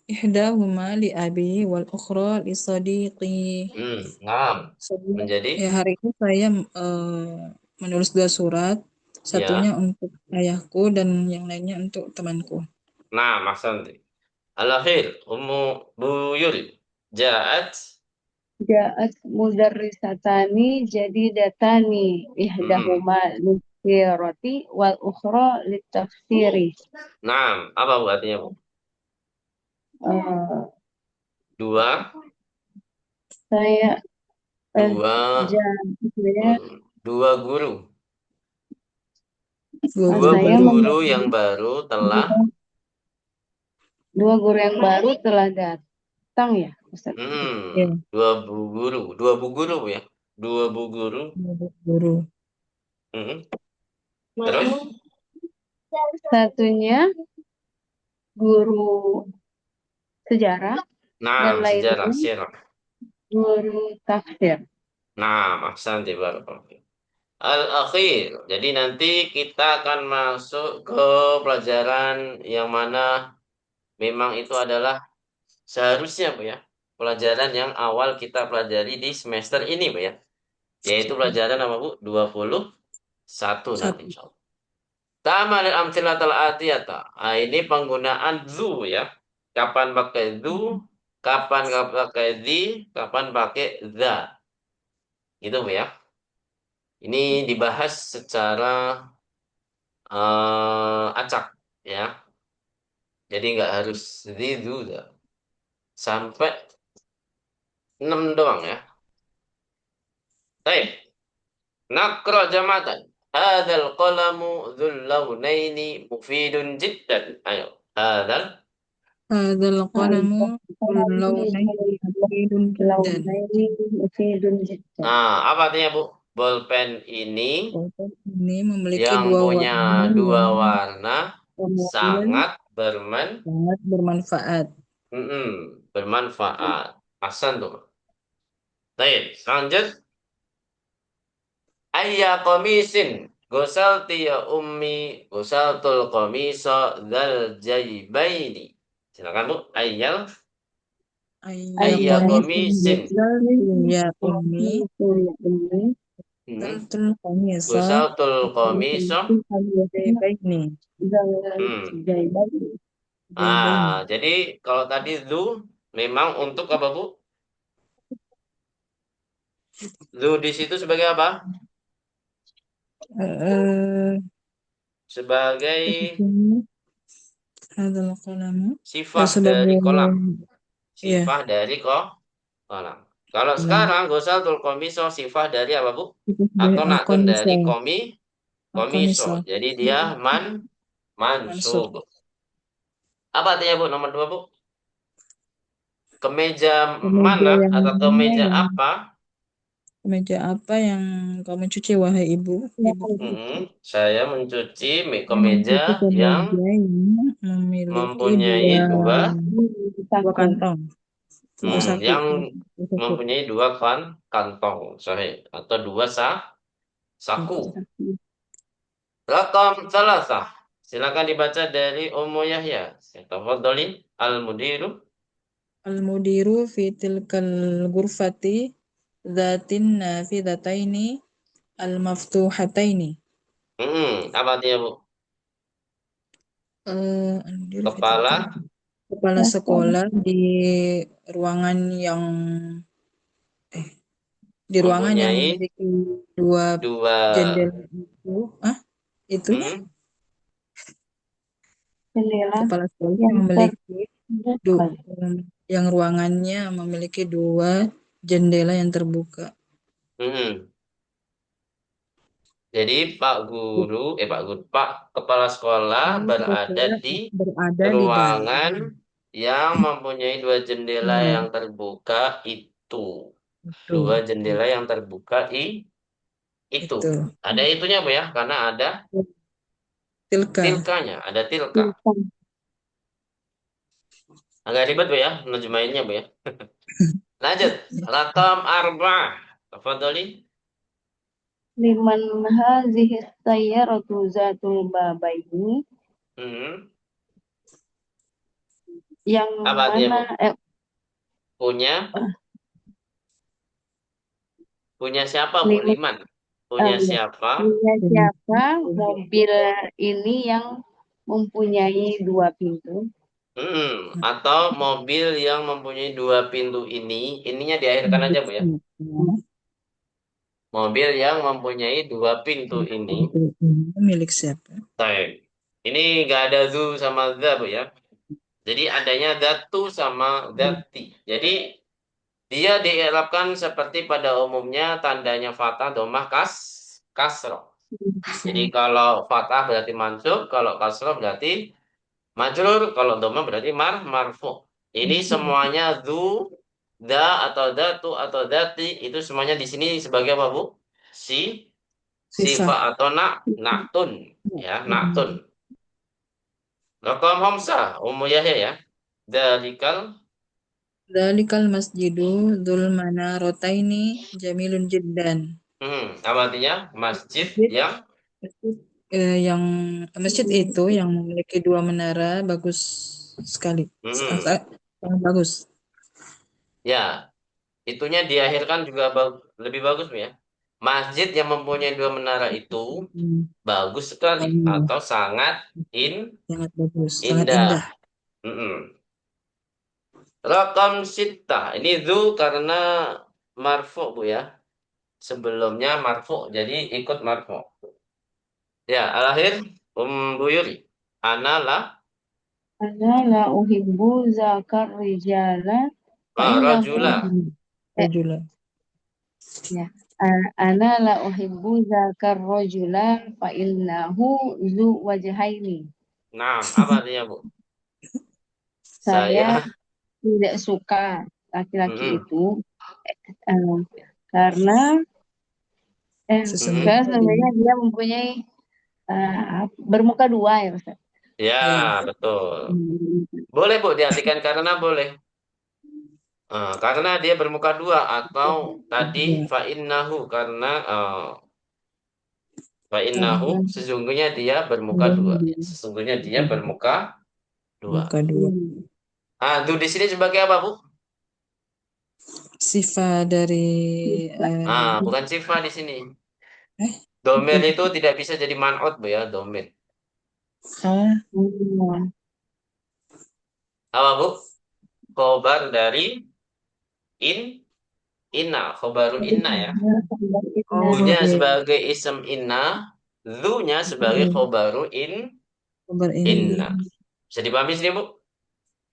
[SPEAKER 1] ihdahuma li abi wal ukhra li sadiqi.
[SPEAKER 2] Nah,
[SPEAKER 1] Sebelum
[SPEAKER 2] menjadi
[SPEAKER 1] ya hari ini saya menulis 2 surat, satunya
[SPEAKER 2] ya.
[SPEAKER 1] untuk ayahku dan yang lainnya untuk temanku.
[SPEAKER 2] Nah, Ahsanti. Al-akhir, Ummu Buyul. Ja'at.
[SPEAKER 3] Ja'at mudarrisatani jadidatani
[SPEAKER 2] Mm-mm.
[SPEAKER 3] ihdahuma lisirati wal ukhra litafsiri.
[SPEAKER 2] Nah, apa Bu artinya Bu?
[SPEAKER 3] Eh,
[SPEAKER 2] Dua,
[SPEAKER 3] saya eh
[SPEAKER 2] dua,
[SPEAKER 3] saya
[SPEAKER 2] dua guru.
[SPEAKER 1] Dua
[SPEAKER 2] Dua
[SPEAKER 1] guru
[SPEAKER 3] saya
[SPEAKER 1] baru.
[SPEAKER 2] guru yang baru telah,
[SPEAKER 3] dua guru yang baru telah datang ya, Ustaz.
[SPEAKER 1] Ya,
[SPEAKER 2] dua bu guru Bu ya. Dua bu guru.
[SPEAKER 1] dua guru.
[SPEAKER 2] Mm-mm. Terus,
[SPEAKER 3] Satunya guru sejarah dan
[SPEAKER 2] nah, sejarah,
[SPEAKER 3] lainnya
[SPEAKER 2] sirah.
[SPEAKER 3] guru tafsir.
[SPEAKER 2] Nah, Ahsanti barakallahu. Al-akhir. Jadi nanti kita akan masuk ke pelajaran yang mana memang itu adalah seharusnya Bu ya. Pelajaran yang awal kita pelajari di semester ini Bu ya. Yaitu pelajaran apa Bu? 21 nanti
[SPEAKER 1] Satu.
[SPEAKER 2] insyaallah. Ta'amal al-amthilatal atiyata. Ah, ini penggunaan zu ya. Kapan pakai zu, kapan pakai di, kapan pakai za. Gitu Bu ya. Ini dibahas secara acak ya. Jadi nggak harus di zu za. Sampai 6 doang ya. Baik. Nakra jamatan. Hadzal qalamu dzul launaini mufidun jiddan. Ayo. Hadzal.
[SPEAKER 1] Hadzal qalamu launaini mufidun jiddan.
[SPEAKER 3] Launaini mufidun jiddan.
[SPEAKER 2] Nah, apa artinya Bu? Bolpen ini
[SPEAKER 1] Pulpen ini memiliki
[SPEAKER 2] yang
[SPEAKER 1] dua
[SPEAKER 2] punya
[SPEAKER 1] warna
[SPEAKER 2] dua
[SPEAKER 1] yang
[SPEAKER 2] warna
[SPEAKER 3] Kemudian
[SPEAKER 2] sangat
[SPEAKER 1] sangat bermanfaat.
[SPEAKER 2] bermanfaat. Hasan tuh. Baik, lanjut. Ayya komisin gosalti ya ummi gosaltul komisa dal jaybaini. Silakan Bu.
[SPEAKER 1] Ayya
[SPEAKER 2] Ayya
[SPEAKER 1] qamisin
[SPEAKER 2] komisin.
[SPEAKER 1] ya ummi
[SPEAKER 2] Hmm.
[SPEAKER 1] taltul qamisa
[SPEAKER 2] Gosaltul komisa.
[SPEAKER 1] jaybaini.
[SPEAKER 2] Hmm.
[SPEAKER 1] Jaybaini.
[SPEAKER 2] Jadi kalau tadi zu memang untuk apa Bu? Zu di situ sebagai apa?
[SPEAKER 1] Eh,
[SPEAKER 2] Sebagai
[SPEAKER 1] hadzal qalamu
[SPEAKER 2] sifat dari
[SPEAKER 1] sebagai
[SPEAKER 2] kolam.
[SPEAKER 1] ya
[SPEAKER 2] Sifat dari kolam. Kalau
[SPEAKER 1] kolam.
[SPEAKER 2] sekarang gosaltul komiso sifat dari apa Bu? Atau nakun
[SPEAKER 1] Qamisa
[SPEAKER 2] dari komiso.
[SPEAKER 1] qamisa
[SPEAKER 2] Jadi dia
[SPEAKER 1] mansub.
[SPEAKER 2] mansub. Apa artinya Bu nomor 2 Bu? Kemeja
[SPEAKER 1] Kemeja
[SPEAKER 2] mana
[SPEAKER 1] yang
[SPEAKER 2] atau
[SPEAKER 1] mana
[SPEAKER 2] kemeja
[SPEAKER 1] yang
[SPEAKER 2] apa?
[SPEAKER 1] kemeja apa yang kamu cuci wahai ibu? Ibuku.
[SPEAKER 2] Saya mencuci
[SPEAKER 1] Kamu
[SPEAKER 2] kemeja
[SPEAKER 1] cuci
[SPEAKER 2] yang
[SPEAKER 1] kemeja yang memiliki
[SPEAKER 2] mempunyai
[SPEAKER 1] dua kantong, dua saku,
[SPEAKER 2] yang
[SPEAKER 1] dua saku.
[SPEAKER 2] mempunyai dua kantong, sorry, atau dua saku. Rakam salasah. Silakan dibaca dari Ummu Yahya. Tafadhali al-mudiru.
[SPEAKER 1] Al-mudiru fi tilkal ghurfati dzatin nafidataini al-maftuhataini.
[SPEAKER 2] Apa artinya Bu?
[SPEAKER 1] Al-mudiru fi
[SPEAKER 2] Kepala
[SPEAKER 1] tilkal kepala sekolah di ruangan yang yang
[SPEAKER 2] mempunyai
[SPEAKER 1] memiliki dua
[SPEAKER 2] dua
[SPEAKER 1] jendela itu, itunya
[SPEAKER 2] hmm,
[SPEAKER 3] jendela
[SPEAKER 1] kepala sekolah yang
[SPEAKER 3] yang
[SPEAKER 1] memiliki
[SPEAKER 3] terbuka.
[SPEAKER 1] yang ruangannya memiliki dua jendela yang terbuka.
[SPEAKER 2] hmm. Jadi Pak kepala sekolah
[SPEAKER 1] Kepala
[SPEAKER 2] berada
[SPEAKER 1] sekolah
[SPEAKER 2] di
[SPEAKER 1] berada di
[SPEAKER 2] ruangan
[SPEAKER 1] dalam
[SPEAKER 2] yang mempunyai dua jendela yang terbuka itu. Dua
[SPEAKER 1] itu.
[SPEAKER 2] jendela yang terbuka itu.
[SPEAKER 1] Itu.
[SPEAKER 2] Ada itunya Bu ya, karena ada
[SPEAKER 1] Tilka.
[SPEAKER 2] tilkanya, ada tilka. Agak ribet Bu ya, nerjemahinnya Bu ya. Lanjut, rakam arba'ah. Tafadhali.
[SPEAKER 3] Liman hazihi sayyaratu zatul babaini
[SPEAKER 2] Hmm.
[SPEAKER 3] Yang
[SPEAKER 2] Apa artinya,
[SPEAKER 3] mana?
[SPEAKER 2] Bu? Punya, punya siapa, Bu?
[SPEAKER 3] Lima,
[SPEAKER 2] Liman. Punya
[SPEAKER 3] ya.
[SPEAKER 2] siapa?
[SPEAKER 3] Punya siapa mobil ini yang mempunyai dua pintu?
[SPEAKER 2] Atau mobil yang mempunyai dua pintu ini, ininya diakhirkan aja, Bu ya. Mobil yang mempunyai dua pintu ini.
[SPEAKER 1] Milik siapa?
[SPEAKER 2] Baik. Ini nggak ada zu sama za, Bu ya. Jadi adanya datu sama dati. Jadi dia diirapkan seperti pada umumnya tandanya fathah, domah, kasroh. Jadi kalau fathah berarti mansub, kalau kasroh berarti majrur, kalau domah berarti marfu. Ini semuanya zu, da atau datu atau dati itu semuanya di sini sebagai apa, Bu? Si
[SPEAKER 1] Sifat.
[SPEAKER 2] sifat atau naktun ya, naktun. Raqam Hamzah, Ummu Yahya ya. Dalikal,
[SPEAKER 1] Dalikal masjidu dzul manarataini jamilun jiddan.
[SPEAKER 2] apa artinya? Masjid
[SPEAKER 1] Masjid,
[SPEAKER 2] yang,
[SPEAKER 1] masjid, yang masjid itu yang memiliki dua menara bagus sekali.
[SPEAKER 2] hmm,
[SPEAKER 1] Sangat bagus.
[SPEAKER 2] ya, itunya diakhirkan juga lebih bagus Bu, ya. Masjid yang mempunyai dua menara itu
[SPEAKER 1] Hmm.
[SPEAKER 2] bagus sekali atau sangat
[SPEAKER 1] Sangat bagus, sangat
[SPEAKER 2] indah.
[SPEAKER 1] indah.
[SPEAKER 2] Mm-mm. Rakam sita. Ini zu karena marfu, Bu ya. Sebelumnya marfu, jadi ikut marfu. Ya, alakhir Buyuri. Analah
[SPEAKER 3] Ana la uhibbu zakar rijala fa innahu
[SPEAKER 2] rajula.
[SPEAKER 3] eh,
[SPEAKER 1] Rajula.
[SPEAKER 3] ya. Ana la uhibbu zakar rajula fa innahu zu wajhaini.
[SPEAKER 2] Nah, apa artinya, Bu?
[SPEAKER 3] Saya
[SPEAKER 2] Saya
[SPEAKER 3] tidak suka laki-laki
[SPEAKER 2] mm-mm,
[SPEAKER 3] itu eh, karena
[SPEAKER 2] mm-mm.
[SPEAKER 1] Sesungguhnya
[SPEAKER 3] sebenarnya dia mempunyai bermuka dua ya Ustaz.
[SPEAKER 2] Ya,
[SPEAKER 1] ya,
[SPEAKER 2] betul.
[SPEAKER 3] Hmm.
[SPEAKER 2] Boleh, Bu, diartikan karena boleh. Karena dia bermuka dua atau tadi
[SPEAKER 1] ya,
[SPEAKER 2] fa'innahu karena fa'innahu
[SPEAKER 1] karena
[SPEAKER 2] sesungguhnya dia bermuka dua. Sesungguhnya dia bermuka dua.
[SPEAKER 1] muka dua.
[SPEAKER 2] Itu di sini sebagai apa, Bu?
[SPEAKER 1] Sifat dari
[SPEAKER 2] Bukan sifat di sini.
[SPEAKER 1] eh
[SPEAKER 2] Domir itu tidak bisa jadi man'ut, Bu ya, domir.
[SPEAKER 1] ah
[SPEAKER 3] Hmm.
[SPEAKER 2] Apa, Bu? Khobar dari in, inna, khobaru inna ya.
[SPEAKER 1] oh
[SPEAKER 2] U-nya
[SPEAKER 1] iya, iya.
[SPEAKER 2] sebagai ism inna, zu-nya sebagai khobaru
[SPEAKER 1] Kabar ini
[SPEAKER 2] inna. Bisa dipahami sini, Bu?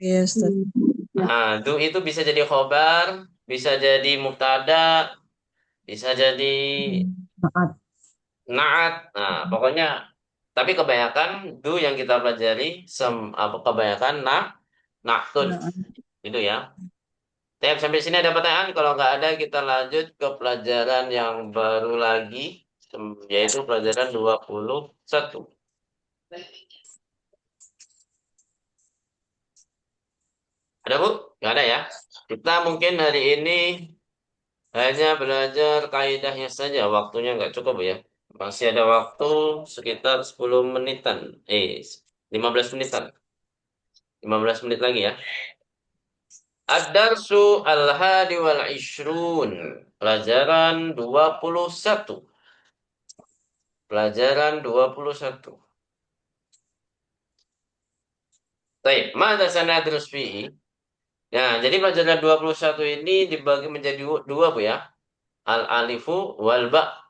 [SPEAKER 1] ya Ustaz.
[SPEAKER 2] Zu itu bisa jadi khobar, bisa jadi mubtada, bisa jadi
[SPEAKER 1] Maaf.
[SPEAKER 2] naat. Pokoknya tapi kebanyakan du yang kita pelajari kebanyakan naktun.
[SPEAKER 1] Nah,
[SPEAKER 2] Itu ya. Sampai sini ada pertanyaan? Kalau nggak ada, kita lanjut ke pelajaran yang baru lagi, yaitu pelajaran 21. Ada, Bu? Nggak ada ya? Kita mungkin hari ini hanya belajar kaidahnya saja. Waktunya nggak cukup ya. Masih ada waktu sekitar 10 menitan. 15 menitan. 15 menit lagi ya. Ad-darsu al-hadi wal ishrun. Pelajaran 21. Pelajaran 21. Baik, mada sanadrus fihi? Ya, jadi pelajaran 21 ini dibagi menjadi dua, Bu ya. Al-alifu wal ba.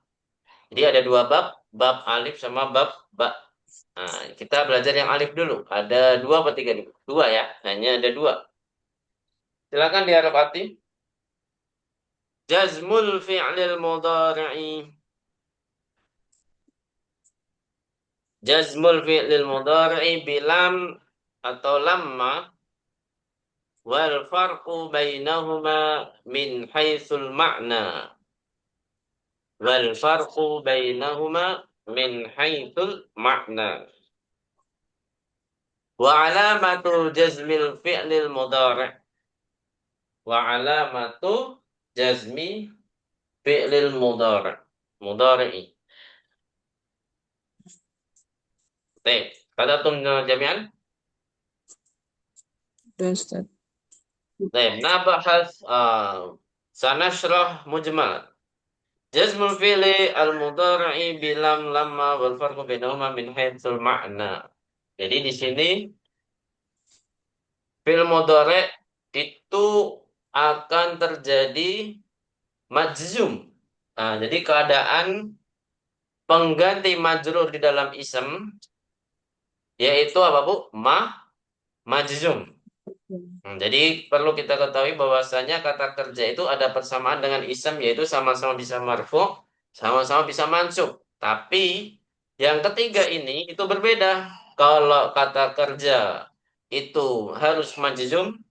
[SPEAKER 2] Jadi ada dua bab, bab alif sama bab ba. Kita belajar yang alif dulu. Ada dua atau tiga nih? Dua ya, hanya ada dua. Silakan diharapati. Jazmul fi'lil mudhari'i. Jazmul fi'lil mudhari'i bilam atau lamma wal farqu bainahuma min haitsul ma'na. Wal farqu bainahuma min haitsul ma'na. Wa alamatu jazmil fi'lil mudhari'. Wa alamatu jazmi fi'lil mudhari'. Mudhari'i. Baik. Katatum jami'an.
[SPEAKER 1] Udah Ustaz.
[SPEAKER 2] Baik, nabahas sanashrah mujmal. Jazmul fi'li al-mudhari'i bilam lamma wal farqu bainahuma min haitsul ma'na. Jadi di sini fi'il mudhari' itu akan terjadi majzum. Nah, jadi keadaan pengganti majrur di dalam ism yaitu apa, Bu? Majzum. Jadi perlu kita ketahui bahwasanya kata kerja itu ada persamaan dengan ism yaitu sama-sama bisa marfu, sama-sama bisa mansub. Tapi yang ketiga ini itu berbeda. Kalau kata kerja itu harus majzum,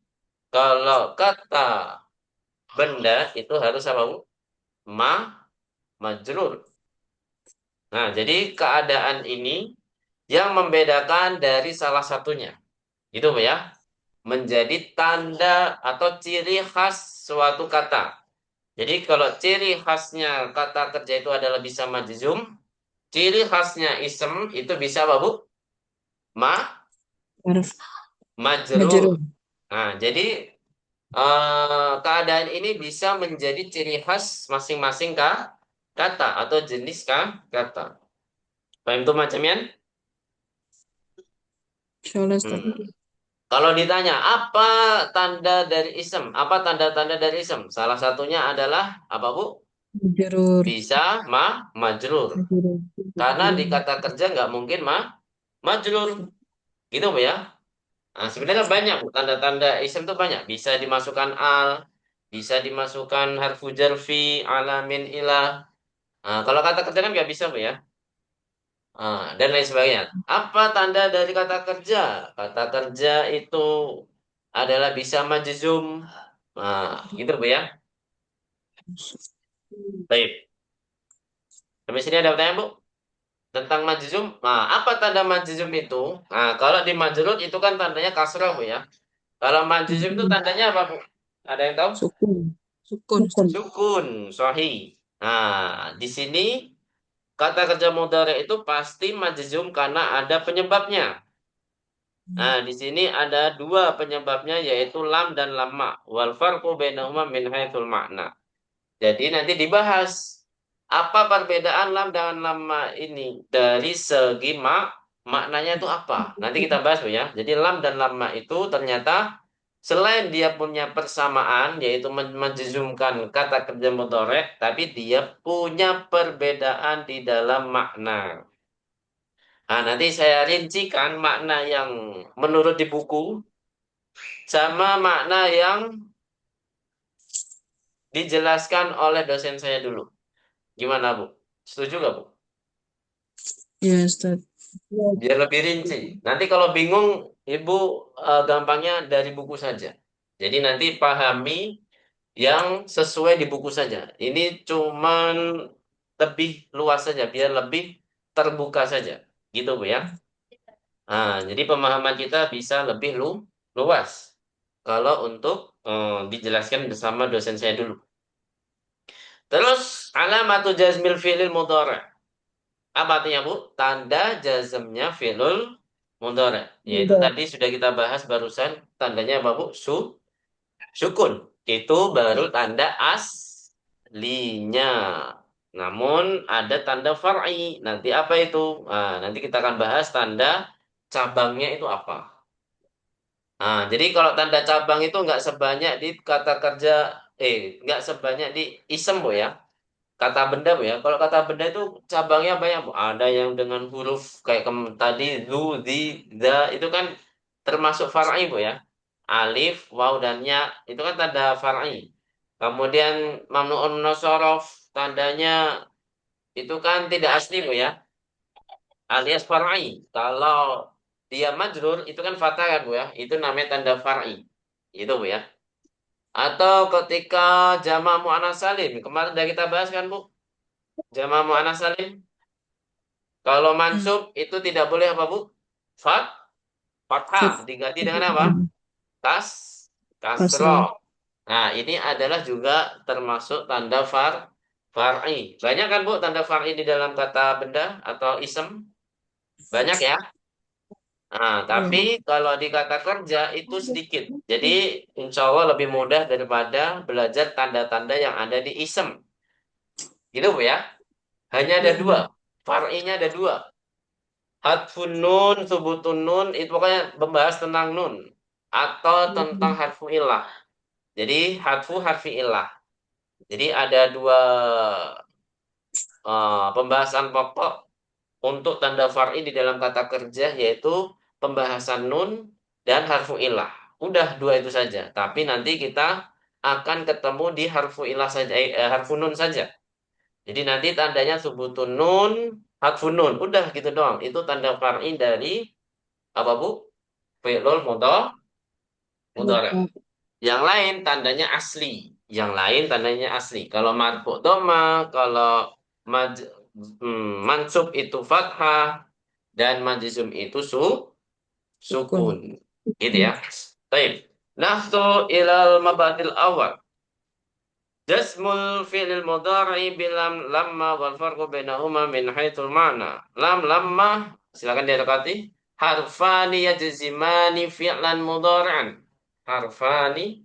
[SPEAKER 2] kalau kata benda itu harus apa, Bu? Ma majrur. Nah, jadi keadaan ini yang membedakan dari salah satunya. Itu Bu ya. Menjadi tanda atau ciri khas suatu kata. Jadi kalau ciri khasnya kata kerja itu adalah bisa majzum, ciri khasnya ism itu bisa apa, Bu? Ma
[SPEAKER 1] Harf
[SPEAKER 2] majrur.
[SPEAKER 1] majrur.
[SPEAKER 2] Nah, jadi keadaan ini bisa menjadi ciri khas masing-masing kata atau jenis kata. Paham itu macamnya?
[SPEAKER 1] Insyaallah Ustaz.
[SPEAKER 2] Kalau ditanya apa tanda dari ism, apa tanda-tanda dari ism? Salah satunya adalah apa, Bu?
[SPEAKER 1] Majrur.
[SPEAKER 2] Bisa majrur.
[SPEAKER 1] Majrur.
[SPEAKER 2] Karena di kata kerja nggak mungkin majrur. Gitu, Bu ya. Nah, sebenarnya banyak, Bu. Tanda-tanda ism itu banyak. Bisa dimasukkan al, bisa dimasukkan harfu jarfi, alamin ilah. Nah, kalau kata kerja kan nggak bisa, Bu ya. Dan lain sebagainya. Apa tanda dari kata kerja? Kata kerja itu adalah bisa majzum. Nah, gitu, Bu ya. Baik. Sampai sini ada pertanyaan, Bu? Tentang majzum. Nah, apa tanda majzum itu? Nah, kalau di majrur itu kan tandanya kasrah, Bu ya. Kalau majzum itu tandanya apa, Bu? Ada yang tahu?
[SPEAKER 1] Sukun. Sukun Ustaz.
[SPEAKER 2] Sukun, sahih. Nah, di sini kata kerja mudhari itu pasti majzum karena ada penyebabnya. Nah, di sini ada dua penyebabnya yaitu lam dan lamma. Wal farqu bainahuma min haitsul ma'na. Jadi nanti dibahas apa perbedaan lam dan lamma ini dari segi maknanya itu apa. Nanti kita bahas, Bu ya. Jadi lam dan lamma itu ternyata selain dia punya persamaan yaitu menjezumkan kata kerja mudhari, tapi dia punya perbedaan di dalam makna. Nah, nanti saya rincikan makna yang menurut di buku sama makna yang dijelaskan oleh dosen saya dulu. Gimana, Bu? Setuju nggak, Bu?
[SPEAKER 1] Ya Ustaz.
[SPEAKER 2] Biar lebih rinci. Nanti kalau bingung, Ibu gampangnya dari buku saja. Jadi nanti pahami yang sesuai di buku saja. Ini cuman lebih luas saja, biar lebih terbuka saja. Gitu, Bu ya. Nah, jadi pemahaman kita bisa lebih luas. Kalau untuk dijelaskan bersama dosen saya dulu. Terus alamatu jazmil fi'lil mudhari'. Apa artinya, Bu? Tanda jazmnya fi'lul mudhari'. Yaitu tadi sudah kita bahas barusan tandanya apa, Bu? Sukun. Itu baru tanda aslinya. Namun ada tanda far'i. Nanti apa itu? Nah, nanti kita akan bahas tanda cabangnya itu apa. Nah, jadi kalau tanda cabang itu nggak sebanyak di kata kerja, nggak sebanyak di isem, Bu ya. Kata benda, Bu ya. Kalau kata benda itu cabangnya banyak, Bu. Ada yang dengan huruf kayak tadi zu, zi, za itu kan termasuk far'i, Bu ya. Alif, waw dan ya itu kan tanda far'i. Kemudian mamnu'un nasorof tandanya itu kan tidak asli, Bu ya. Alias far'i. Kalau dia majrur itu kan fathah kan, Bu ya. Itu namanya tanda far'i. Itu, Bu ya. Atau ketika jamak muannats salim, kemarin udah kita bahas kan, Bu? Jamak muannats salim. Kalau mansub itu tidak boleh apa, Bu? Fat, fathah diganti dengan apa? Kas,
[SPEAKER 1] Kasroh.
[SPEAKER 2] kasroh. Nah, ini adalah juga termasuk tanda far'i. Banyak kan, Bu, tanda far'i di dalam kata benda atau isem? Banyak ya? Nah,
[SPEAKER 1] Iya.
[SPEAKER 2] tapi kalau di kata kerja itu sedikit. Jadi insya Allah lebih mudah daripada belajar tanda-tanda yang ada di isem. Gitu Bu ya. Hanya ada
[SPEAKER 1] Iya
[SPEAKER 2] dua.
[SPEAKER 1] benar.
[SPEAKER 2] Far'inya ada dua. Hadfun nun, subutun nun, itu pokoknya membahas tentang nun. Atau tentang harfu ilah. Jadi harfi ilah. Jadi ada dua pembahasan pokok untuk tanda far'i di dalam kata kerja, yaitu pembahasan nun dan harfu ilah. Udah dua itu saja. Tapi nanti kita akan ketemu di harfu ilah saja, harfu nun saja. Jadi nanti tandanya subutun nun, harfu nun. Udah gitu doang. Itu tanda far'i dari apa Bu? Fi'lul mudhari'. Yang lain tandanya asli. Yang lain tandanya asli. Kalau marfu dhamma, kalau maj, mansub itu fathah, dan majzum itu
[SPEAKER 1] Sukun.
[SPEAKER 2] sukun. Gitu ya. Baik. Nahtu ilal mabadil awal. Jasmul fi'lil mudhari bilam lamma wal farqu bainahuma min haitsul ma'na. Lam lamma silakan didekati. Harfani yajzimani fi'lan mudhari'an. Harfani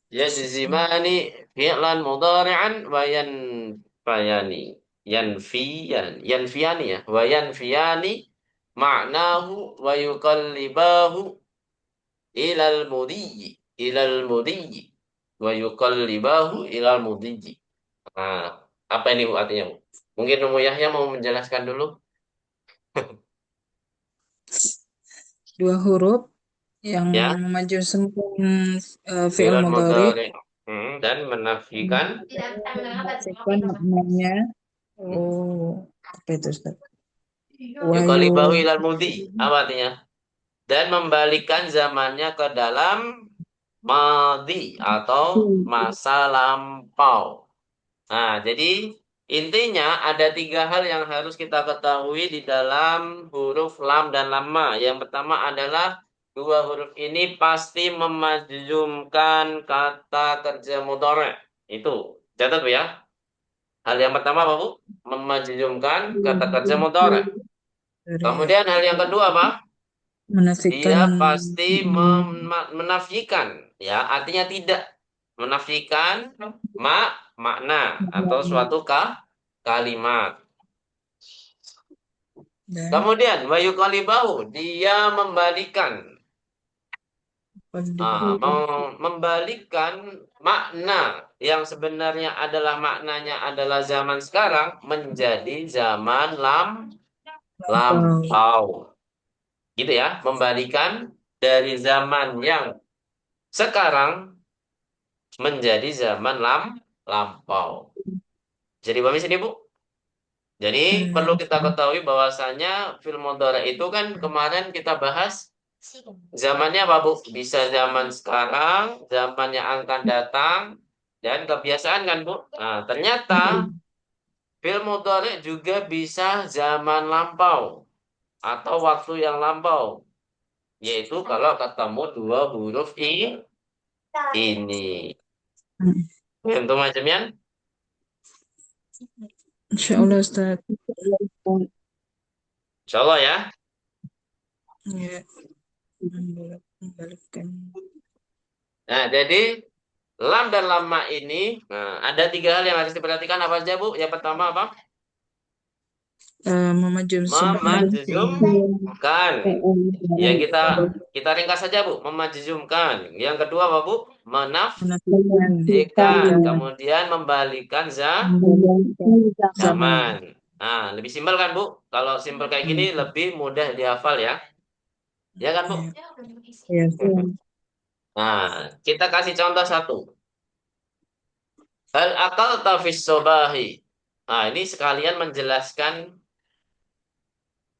[SPEAKER 2] yajzimani fi'lan mudhari'an wa yanfayani. Yanfiyani ya. Wa yanfiyani ma'nahu wa yuqallibahu ilal mudiyyi. Ilal mudiyyi. Wa yuqallibahu ilal mudiyyi. Nah, apa ini Bu artinya Bu? Mungkin Umu Yahya mau menjelaskan dulu.
[SPEAKER 1] Dua huruf yang
[SPEAKER 2] Ya,
[SPEAKER 1] memajukan fi'il
[SPEAKER 2] fi'lan
[SPEAKER 1] mudhari
[SPEAKER 2] mudhari. Dan menafikan
[SPEAKER 1] menafikan maknanya.
[SPEAKER 2] hmm,
[SPEAKER 1] Oh, apa itu Ustaz? Wayu.
[SPEAKER 2] yuqallibahu ilal mudiyyi. Apa artinya? Dan membalikan zamannya ke dalam madhi atau masa lampau. Nah, jadi intinya ada tiga hal yang harus kita ketahui di dalam huruf lam dan lamma. Yang pertama adalah dua huruf ini pasti memajzumkan kata kerja mudhari'. Itu. Catat Bu ya. Hal yang pertama apa Bu? Memajzumkan kata kerja mudhari'.
[SPEAKER 1] Dari
[SPEAKER 2] Kemudian hal yang kedua apa?
[SPEAKER 1] menafikan
[SPEAKER 2] Dia pasti menafikan, ya, artinya tidak menafikan makna atau suatu kalimat.
[SPEAKER 1] dan
[SPEAKER 2] Kemudian wayu kalibahu, dia membalikan,
[SPEAKER 1] kalimat.
[SPEAKER 2] membalikan makna yang sebenarnya adalah maknanya adalah zaman sekarang menjadi zaman
[SPEAKER 1] Lampau.
[SPEAKER 2] lampau. Gitu ya, membalikan dari zaman yang sekarang menjadi zaman lampau. Jadi pahami sini Bu. Jadi perlu kita ketahui bahwasanya film mudhari itu kan kemarin kita bahas zamannya apa Bu? Bisa zaman sekarang, zaman yang akan datang, dan kebiasaan kan Bu. Nah, ternyata film mudhari juga bisa zaman lampau atau waktu yang lampau. Yaitu kalau ketemu dua huruf ini. Untuk macamnya,
[SPEAKER 1] Insya Allah Ustaz.
[SPEAKER 2] insya Allah ya.
[SPEAKER 1] Ya, membalikkan.
[SPEAKER 2] Nah, jadi lam dan lama ini, ada tiga hal yang harus diperhatikan apa saja Bu? Yang pertama apa?
[SPEAKER 1] Memajuzumkan
[SPEAKER 2] Memajzumkan. Ya kita ringkas saja Bu. Memajzumkan. Yang kedua apa Bu?
[SPEAKER 1] menafikan
[SPEAKER 2] Menafikan. Kemudian membalikan
[SPEAKER 1] zaman.
[SPEAKER 2] zaman. Nah, lebih simpel kan Bu? Kalau simpel kayak gini lebih mudah dihafal ya. Ya kan Bu?
[SPEAKER 1] Ya,
[SPEAKER 2] Nah, kita kasih contoh satu. Hal akal tafis sobahi. Nah, ini sekalian menjelaskan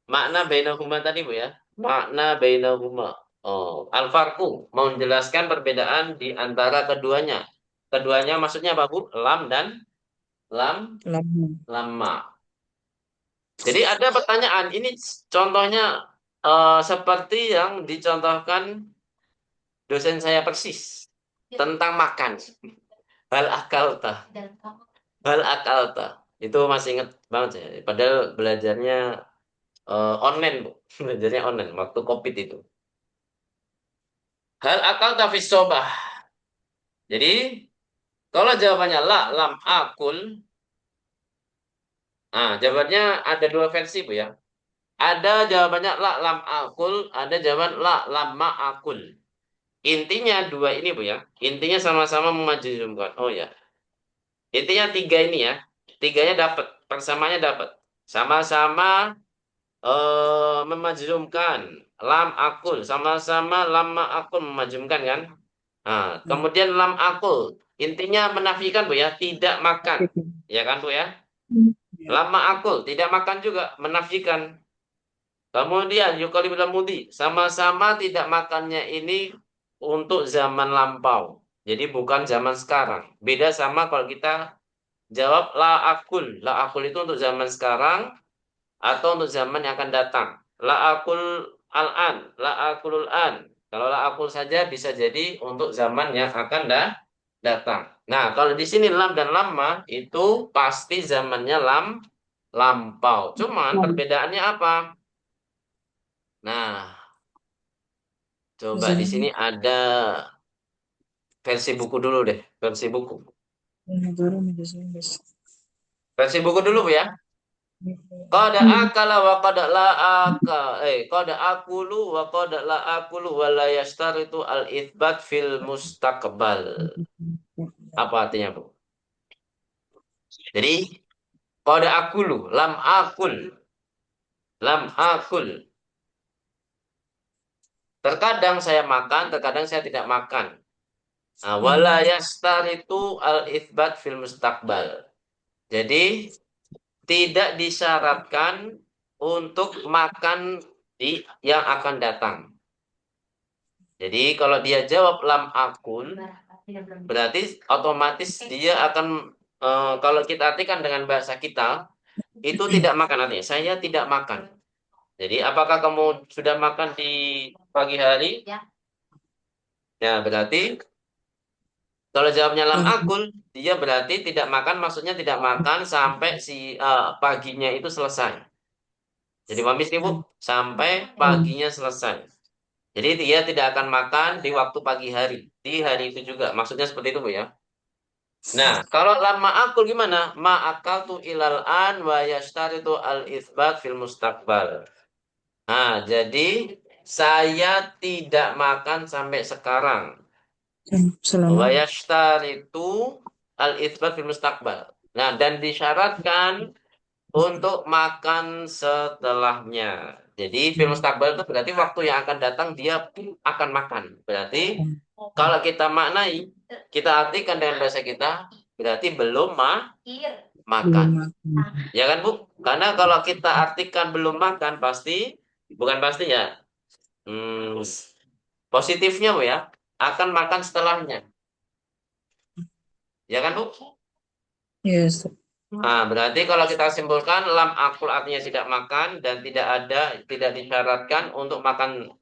[SPEAKER 2] makna bainahuma tadi Bu ya. Makna bainahuma. Oh, al-farqu mau menjelaskan perbedaan di antara keduanya. Keduanya maksudnya apa Bu? Lam dan lam
[SPEAKER 1] lama.
[SPEAKER 2] lama. Jadi ada pertanyaan, ini contohnya seperti yang dicontohkan dosen saya persis tentang makan. Hal akalta. Hal akalta. Itu masih inget banget saya. Padahal belajarnya online, Bu. Belajarnya online waktu COVID itu. Hal akal tafis sobah. Jadi kalau jawabannya la lam akul, nah jawabannya ada dua versi, Bu ya. Ada jawabannya la lam akul, ada jawaban la lam ma akul. Intinya dua ini, Bu ya. Intinya sama-sama memajuzumkan. Oh ya. Intinya tiga ini ya. Tiganya dapat, persamaannya dapat. Sama-sama memajzumkan lam akul, sama-sama lam ma akul memajzumkan kan. Nah, kemudian lam akul intinya menafikan, Bu ya, tidak makan, ya kan, Bu ya. Lam ma akul tidak makan juga menafikan. Kemudian yuqalibul mudi, sama-sama tidak makannya ini untuk zaman lampau, jadi bukan zaman sekarang. Beda sama kalau kita jawab la akul. La akul itu untuk zaman sekarang atau untuk zaman yang akan datang. La akul al-an, la akulul an. Kalau la akul saja bisa jadi untuk zaman yang akan datang. Nah, kalau di sini lam dan lama itu pasti zamannya lampau. Cuman perbedaannya apa? Nah, coba di sini ada versi buku dulu deh, versi buku. Versi buku dulu, Bu ya. Qad akala wa qad la qad akulu wa qad la akulu wa la yashtaritu al itsbat fil mustaqbal. Apa artinya, Bu? Jadi qad akulu, lam akul. Lam akul. Terkadang saya makan, terkadang saya tidak makan. Nah, wa la yashtaritu al itsbat fil mustaqbal. Jadi tidak disyaratkan untuk makan di yang akan datang. Jadi kalau dia jawab lam akul, berarti otomatis dia akan kalau kita artikan dengan bahasa kita itu tidak makan, artinya saya tidak makan. Jadi apakah kamu sudah makan di pagi hari? Ya, berarti kalau jawabnya lam akul, dia berarti tidak makan, maksudnya tidak makan sampai si paginya itu selesai. Jadi pamis nih, Bu, sampai paginya selesai. Jadi dia tidak akan makan di waktu pagi hari, di hari itu juga. Maksudnya seperti itu, Bu ya. Nah, kalau lama akul gimana? Ma'akal tu ilal an wa yashtaritu al itsbat fil mustaqbal. Nah, jadi saya tidak makan sampai sekarang. Wa yashtaritu al itsbat fil mustaqbal. Nah, dan disyaratkan untuk makan setelahnya. Jadi fil mustaqbal itu berarti waktu yang akan datang dia akan makan. Berarti kalau kita maknai, kita artikan dengan bahasa kita, berarti belum makan. Ya kan, Bu? Karena kalau kita artikan belum makan, pasti, bukan pasti ya, positifnya, Bu ya, akan makan setelahnya. Ya kan, Bu?
[SPEAKER 1] Yes.
[SPEAKER 2] Nah, berarti kalau kita simpulkan, lam akul artinya tidak makan dan tidak disyaratkan untuk makan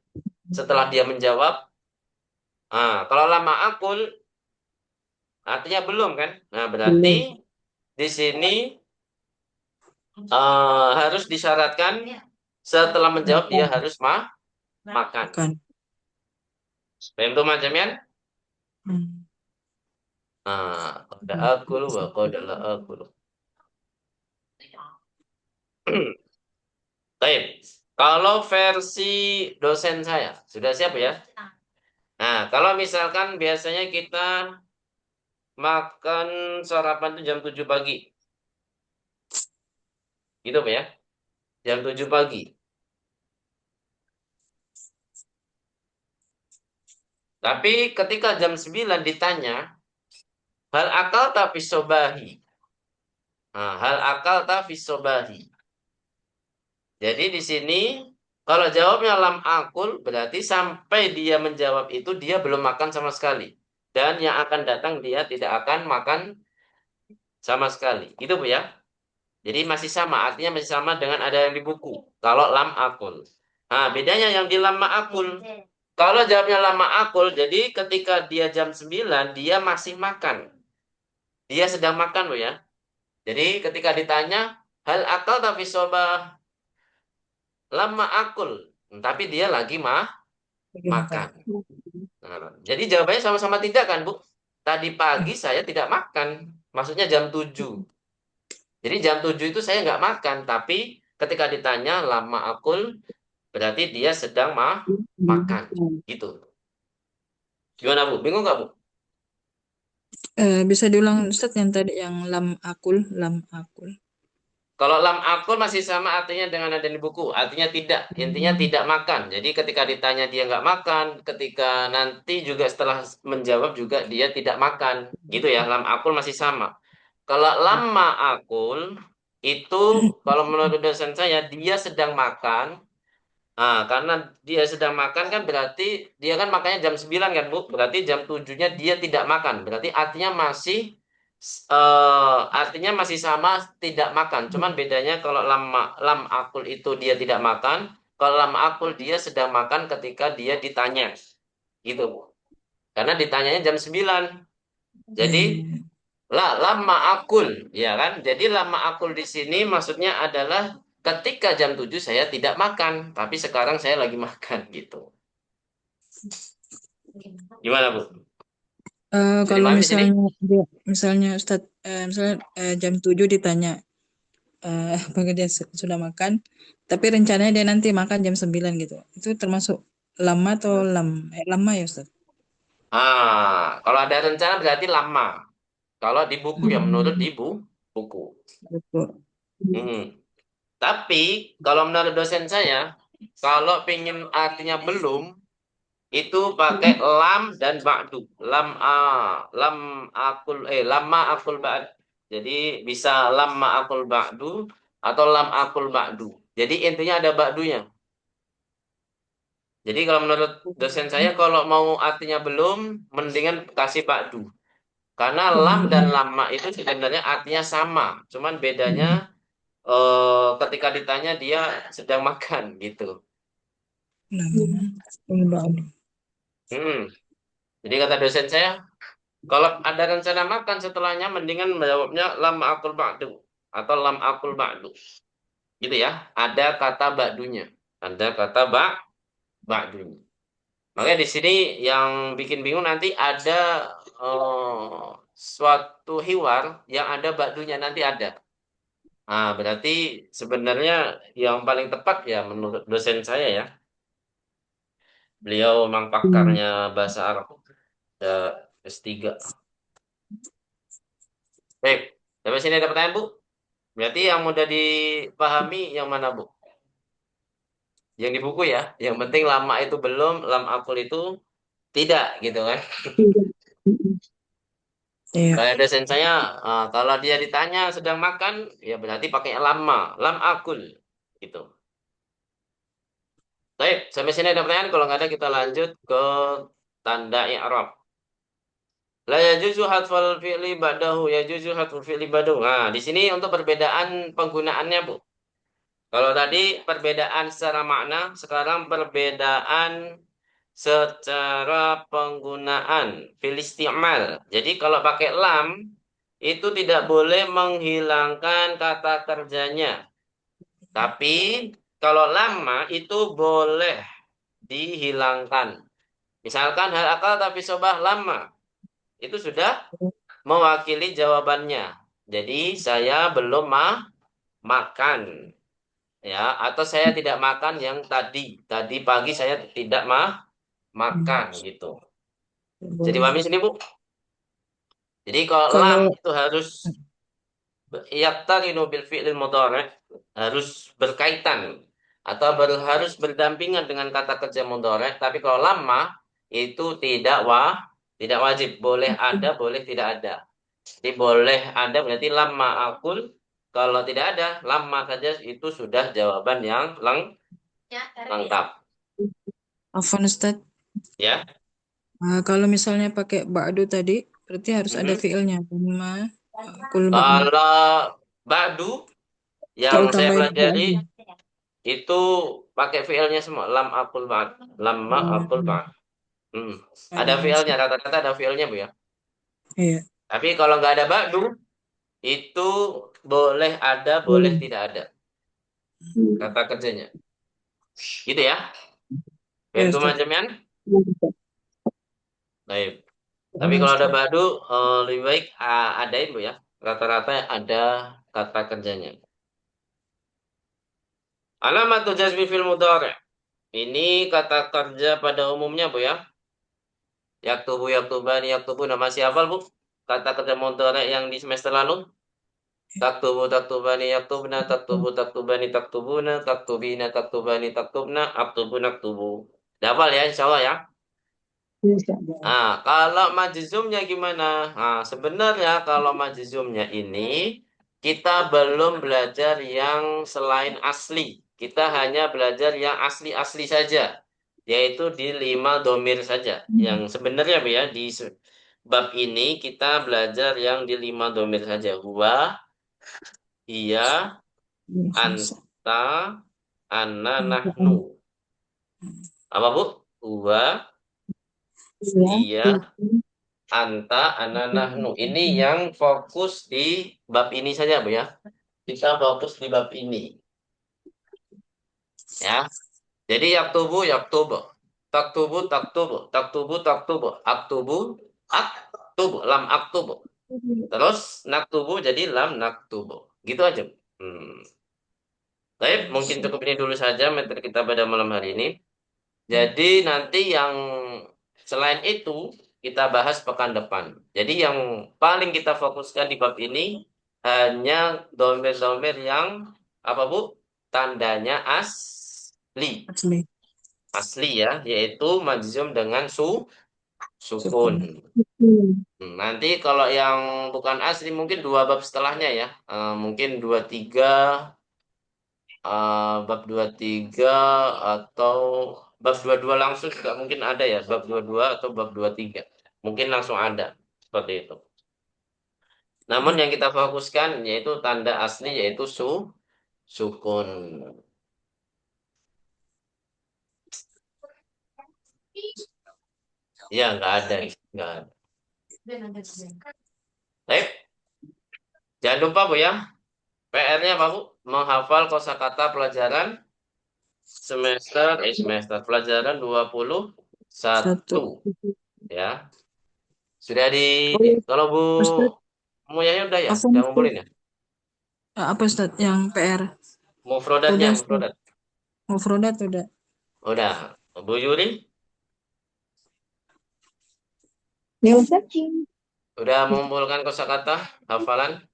[SPEAKER 2] setelah dia menjawab. Nah, kalau lama akul artinya belum kan? Nah, berarti di sini harus disyaratkan setelah menjawab dia harus makan. Paham tuh macamnya? Qad akulu wa qad la akulu. Baik. Kalau versi dosen saya sudah siap ya? Nah, kalau misalkan biasanya kita makan sarapan itu jam 7 pagi. Gitu ya? Jam 7 pagi. Tapi ketika jam 9 ditanya, hal akal tapi sobahi. Nah, hal akal tapi sobahi. Jadi di sini kalau jawabnya lam akul berarti sampai dia menjawab itu dia belum makan sama sekali. Dan yang akan datang dia tidak akan makan sama sekali. Itu, Bu ya. Jadi masih sama, artinya masih sama dengan ada yang di buku. Kalau lam akul. Nah, bedanya yang di lam akul. Kalau jawabnya lama akul, jadi ketika dia jam 9, dia masih makan. Dia sedang makan, Bu ya. Jadi ketika ditanya, hal akal tapi soba. lam ma'akul. Tapi dia lagi
[SPEAKER 1] Lagi makan.
[SPEAKER 2] makan. Nah, jadi jawabannya sama-sama tidak kan, Bu? Tadi pagi saya tidak makan. Maksudnya jam 7. Jadi jam 7 itu saya nggak makan. Tapi ketika ditanya lama akul, berarti dia sedang makan. Gitu. Gimana, Bu? Bingung nggak, Bu?
[SPEAKER 1] Bisa diulang Ustaz yang tadi yang lam akul.
[SPEAKER 2] Kalau lam akul masih sama artinya dengan ada di buku. Artinya tidak. Intinya tidak makan. Jadi ketika ditanya dia nggak makan. Ketika nanti juga setelah menjawab juga dia tidak makan. Gitu ya. Lam akul masih sama. Kalau lama akul itu kalau menurut dosen saya dia sedang makan. Ah, karena dia sedang makan kan berarti dia kan makannya jam 9 kan Bu. Berarti jam 7-nya dia tidak makan. Berarti artinya masih sama tidak makan. Cuman bedanya kalau lam akul itu dia tidak makan, kalau lam akul dia sedang makan ketika dia ditanya. Gitu Bu. Karena ditanyanya jam 9. Jadi lama akul, ya kan? Jadi lama akul di sini maksudnya adalah ketika jam 7 saya tidak makan, tapi sekarang saya lagi makan gitu. Gimana, Bu? Bisa
[SPEAKER 1] Kalau
[SPEAKER 2] dipahami di sini?
[SPEAKER 1] misalnya Ustadz, misalnya jam 7 ditanya apakah dia sudah makan, tapi rencananya dia nanti makan jam 9 gitu. Itu termasuk lama atau lama ya Ustadz?
[SPEAKER 2] Kalau ada rencana berarti lama. Kalau di buku ya menurut
[SPEAKER 1] Hmm,
[SPEAKER 2] buku.
[SPEAKER 1] betul.
[SPEAKER 2] Hmm. Tapi kalau menurut dosen saya, kalau pingin artinya belum, itu pakai lam dan ba'du. Lam lama akul ba'd. Jadi bisa lama akul ba'du atau lam akul ba'du. Jadi intinya ada ba'dunya. Jadi kalau menurut dosen saya kalau mau artinya belum, mendingan kasih ba'du. Karena lam dan lama itu sebenarnya artinya sama. Cuman bedanya ketika ditanya dia sedang makan gitu.
[SPEAKER 1] Lama.
[SPEAKER 2] Hmm. Jadi kata dosen saya, kalau ada rencana makan setelahnya, mendingan menjawabnya lam akul ba'du atau lam akul ba'du. Gitu ya. Ada kata ba'dunya. Ada kata ba'dunya. Makanya di sini yang bikin bingung nanti ada suatu hiwar yang ada ba'dunya nanti ada. Nah, berarti sebenarnya yang paling tepat ya menurut dosen saya ya. Beliau memang pakarnya bahasa Arab. Ada S3. Baik, sampai sini ada pertanyaan, Bu? Berarti yang mudah dipahami yang mana, Bu? Yang di buku ya. Yang penting lama itu belum, lam akul itu tidak gitu kan.
[SPEAKER 1] Iya.
[SPEAKER 2] Kayak dosen saya, kalau dia ditanya sedang makan, ya berarti pakai lama, lam akul gitu. Baik, sampai sini ada pertanyaan. Kalau nggak ada kita lanjut ke tanda i'rab. La yajuzu hatfal fi'li ba'dahu, yajuzu hatfal fi'li ba'dahu. Nah, di sini untuk perbedaan penggunaannya, Bu. Kalau tadi perbedaan secara makna, sekarang perbedaan secara penggunaan fil isti'mal. Jadi kalau pakai lam itu tidak boleh menghilangkan kata kerjanya. Tapi kalau lama itu boleh dihilangkan. Misalkan hal akal tapi sobah lama. Itu sudah mewakili jawabannya. Jadi saya belum makan. Ya, atau saya tidak makan yang tadi. Tadi pagi saya tidak makan gitu. Jadi
[SPEAKER 1] Boleh.
[SPEAKER 2] pahami sini, Bu. Jadi kalau lam
[SPEAKER 1] Kalau
[SPEAKER 2] itu harus yaktariनु bil fi'lil mudhari', harus berkaitan atau harus berdampingan dengan kata kerja mudhari', tapi kalau lama itu tidak wajib, boleh ada, boleh tidak ada. Jadi boleh ada berarti lama akul, kalau tidak ada lama saja itu sudah jawaban yang lengkap
[SPEAKER 1] Afwan Ustadz,
[SPEAKER 2] ya.
[SPEAKER 1] kalau misalnya pakai ba'du tadi, berarti harus ada
[SPEAKER 2] Mhm.
[SPEAKER 1] fiilnya. Lima, kul ba'du.
[SPEAKER 2] Kalau ba'du yang
[SPEAKER 1] Kalau
[SPEAKER 2] saya
[SPEAKER 1] tambahin
[SPEAKER 2] pelajari
[SPEAKER 1] fiilnya.
[SPEAKER 2] itu pakai fiilnya semua. Lam akul ba'd. Lamma akul
[SPEAKER 1] Hmm.
[SPEAKER 2] ba'd. Hmm. Ada fiilnya, rata-rata ada fiilnya, Bu ya.
[SPEAKER 1] Iya.
[SPEAKER 2] Tapi kalau nggak ada ba'du, itu boleh ada, boleh tidak ada kata kerjanya. Gitu ya.
[SPEAKER 1] Ya
[SPEAKER 2] Itu
[SPEAKER 1] Ustaz.
[SPEAKER 2] macamnya.
[SPEAKER 3] Ya, Ustaz.
[SPEAKER 2] Baik. Tapi
[SPEAKER 1] Ya
[SPEAKER 2] kalau ada
[SPEAKER 1] Ustaz.
[SPEAKER 2] badu, lebih baik adain Bu ya. Rata-rata ada kata kerjanya. Alamatu jazmi fil mudhari'. Ini kata kerja pada umumnya Bu ya. Yaktubu, yaktubani, yaktubuna. Masih hafal Bu? Kata kerja mudhari' yang di semester lalu? Taktubu, taktubani, yaktubna, taktubu, taktubani, taktubuna, taktubina, taktubani, taktubna, aktubu, naktubu. Udah hafal ya insya Allah ya.
[SPEAKER 3] Insya Allah.
[SPEAKER 2] Kalau majzumnya gimana? Sebenarnya kalau majzumnya ini kita belum belajar yang selain asli. Kita hanya belajar yang asli-asli saja, yaitu di 5 domir saja. Yang sebenarnya Bu ya di bab ini kita belajar yang di 5 domir saja. Huwa, iya,
[SPEAKER 1] Ya, Ustaz.
[SPEAKER 2] anta, ana, nahnu. Apa Bu? Huwa,
[SPEAKER 3] Iya.
[SPEAKER 2] iya, anta, ana, nahnu. Ini yang fokus di bab ini saja, Bu ya. Kita fokus di bab ini. Ya. Jadi yaktubu, yaktubu. Taktubu, taktubu. Taktubu, taktubu. Aktubu, aktubu. Lam aktubu. Terus naktubu jadi lam naktubu. Gitu aja. Hmm. Baik, mungkin cukup ini dulu saja materi kita pada malam hari ini. Jadi nanti yang selain itu kita bahas pekan depan. Jadi yang paling kita fokuskan di bab ini hanya domir-domir yang apa Bu? Tandanya asli.
[SPEAKER 1] Asli.
[SPEAKER 2] Asli ya, yaitu majzum dengan sukun.
[SPEAKER 1] Sukun.
[SPEAKER 2] Nanti kalau yang bukan asli mungkin 2 bab setelahnya ya. Mungkin 23 bab 23 atau bab 22 langsung juga mungkin ada ya, bab 22 atau bab 23. Mungkin langsung ada seperti itu. Namun yang kita fokuskan yaitu tanda asli yaitu sukun. Ya, nggak ada, nggak ada. Baik, jangan lupa Bu ya, PR-nya apa Bu? Menghafal kosakata pelajaran semester pelajaran 21
[SPEAKER 1] Satu.
[SPEAKER 2] ya. Sudah di
[SPEAKER 3] Oh ya,
[SPEAKER 2] kalau Bu
[SPEAKER 1] Ustaz,
[SPEAKER 2] Muyanya udah ya,
[SPEAKER 1] apa
[SPEAKER 2] udah
[SPEAKER 1] Ustaz?
[SPEAKER 2] ngumpulin ya.
[SPEAKER 1] Apa Ustaz yang PR?
[SPEAKER 2] Mufrodatnya,
[SPEAKER 1] Udah Ustaz.
[SPEAKER 2] mufrodat.
[SPEAKER 1] Mufrodat udah.
[SPEAKER 2] Udah. Bu Yuri
[SPEAKER 3] ya Ustaz.
[SPEAKER 2] udah mengumpulkan kosakata hafalan.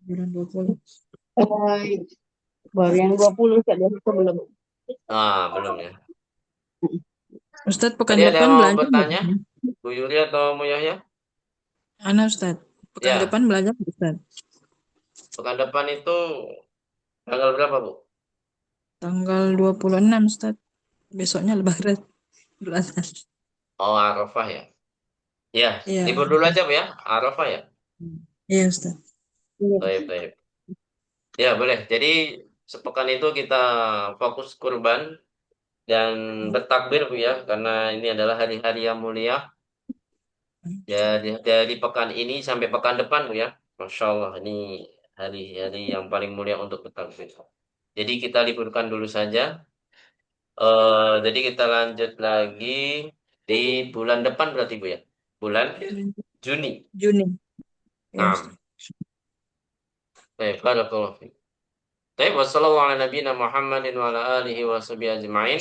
[SPEAKER 1] Bulan 20.
[SPEAKER 3] Eh, baru yang 20 Ustaz, yang belum.
[SPEAKER 2] Belum ya.
[SPEAKER 1] Ustaz pekan
[SPEAKER 2] Tadi ada
[SPEAKER 1] depan
[SPEAKER 2] yang mau
[SPEAKER 1] belajar nggak?
[SPEAKER 2] bertanya, Bu Yuri atau Bu Yahya?
[SPEAKER 1] Ana Ustaz. Pekan
[SPEAKER 2] Ya,
[SPEAKER 1] depan belajar nggak, Ustaz?
[SPEAKER 2] pekan depan itu tanggal berapa Bu?
[SPEAKER 1] Tanggal 26 Ustaz. Besoknya lebaran. Belajar.
[SPEAKER 2] Oh, Arafah ya. Ya,
[SPEAKER 1] Iya.
[SPEAKER 2] libur dulu aja Bu ya, Arafah ya.
[SPEAKER 1] Iya Ustaz.
[SPEAKER 3] Iya.
[SPEAKER 2] Baik, baik. Ya, boleh. Jadi sepekan itu kita fokus kurban dan bertakbir Bu ya, karena ini adalah hari-hari yang mulia. Ya, dari pekan ini sampai pekan depan Bu ya. Masya Allah, ini hari-hari yang paling mulia untuk bertakbir. Jadi kita liburkan dulu saja. Jadi kita lanjut lagi di bulan depan berarti Bu ya. Bulan Juni.
[SPEAKER 1] Juni. Iya
[SPEAKER 2] Nah,
[SPEAKER 1] Ustaz.
[SPEAKER 2] baik, barakallahu fiik. Baik, wassalamualaikum warahmatullahi wabarakatuh. Muhammadin wa ala alihi wa sahbihi ajma'in.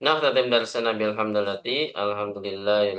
[SPEAKER 2] Nah, tatim darsana bilhamdalati. Alhamdulillah.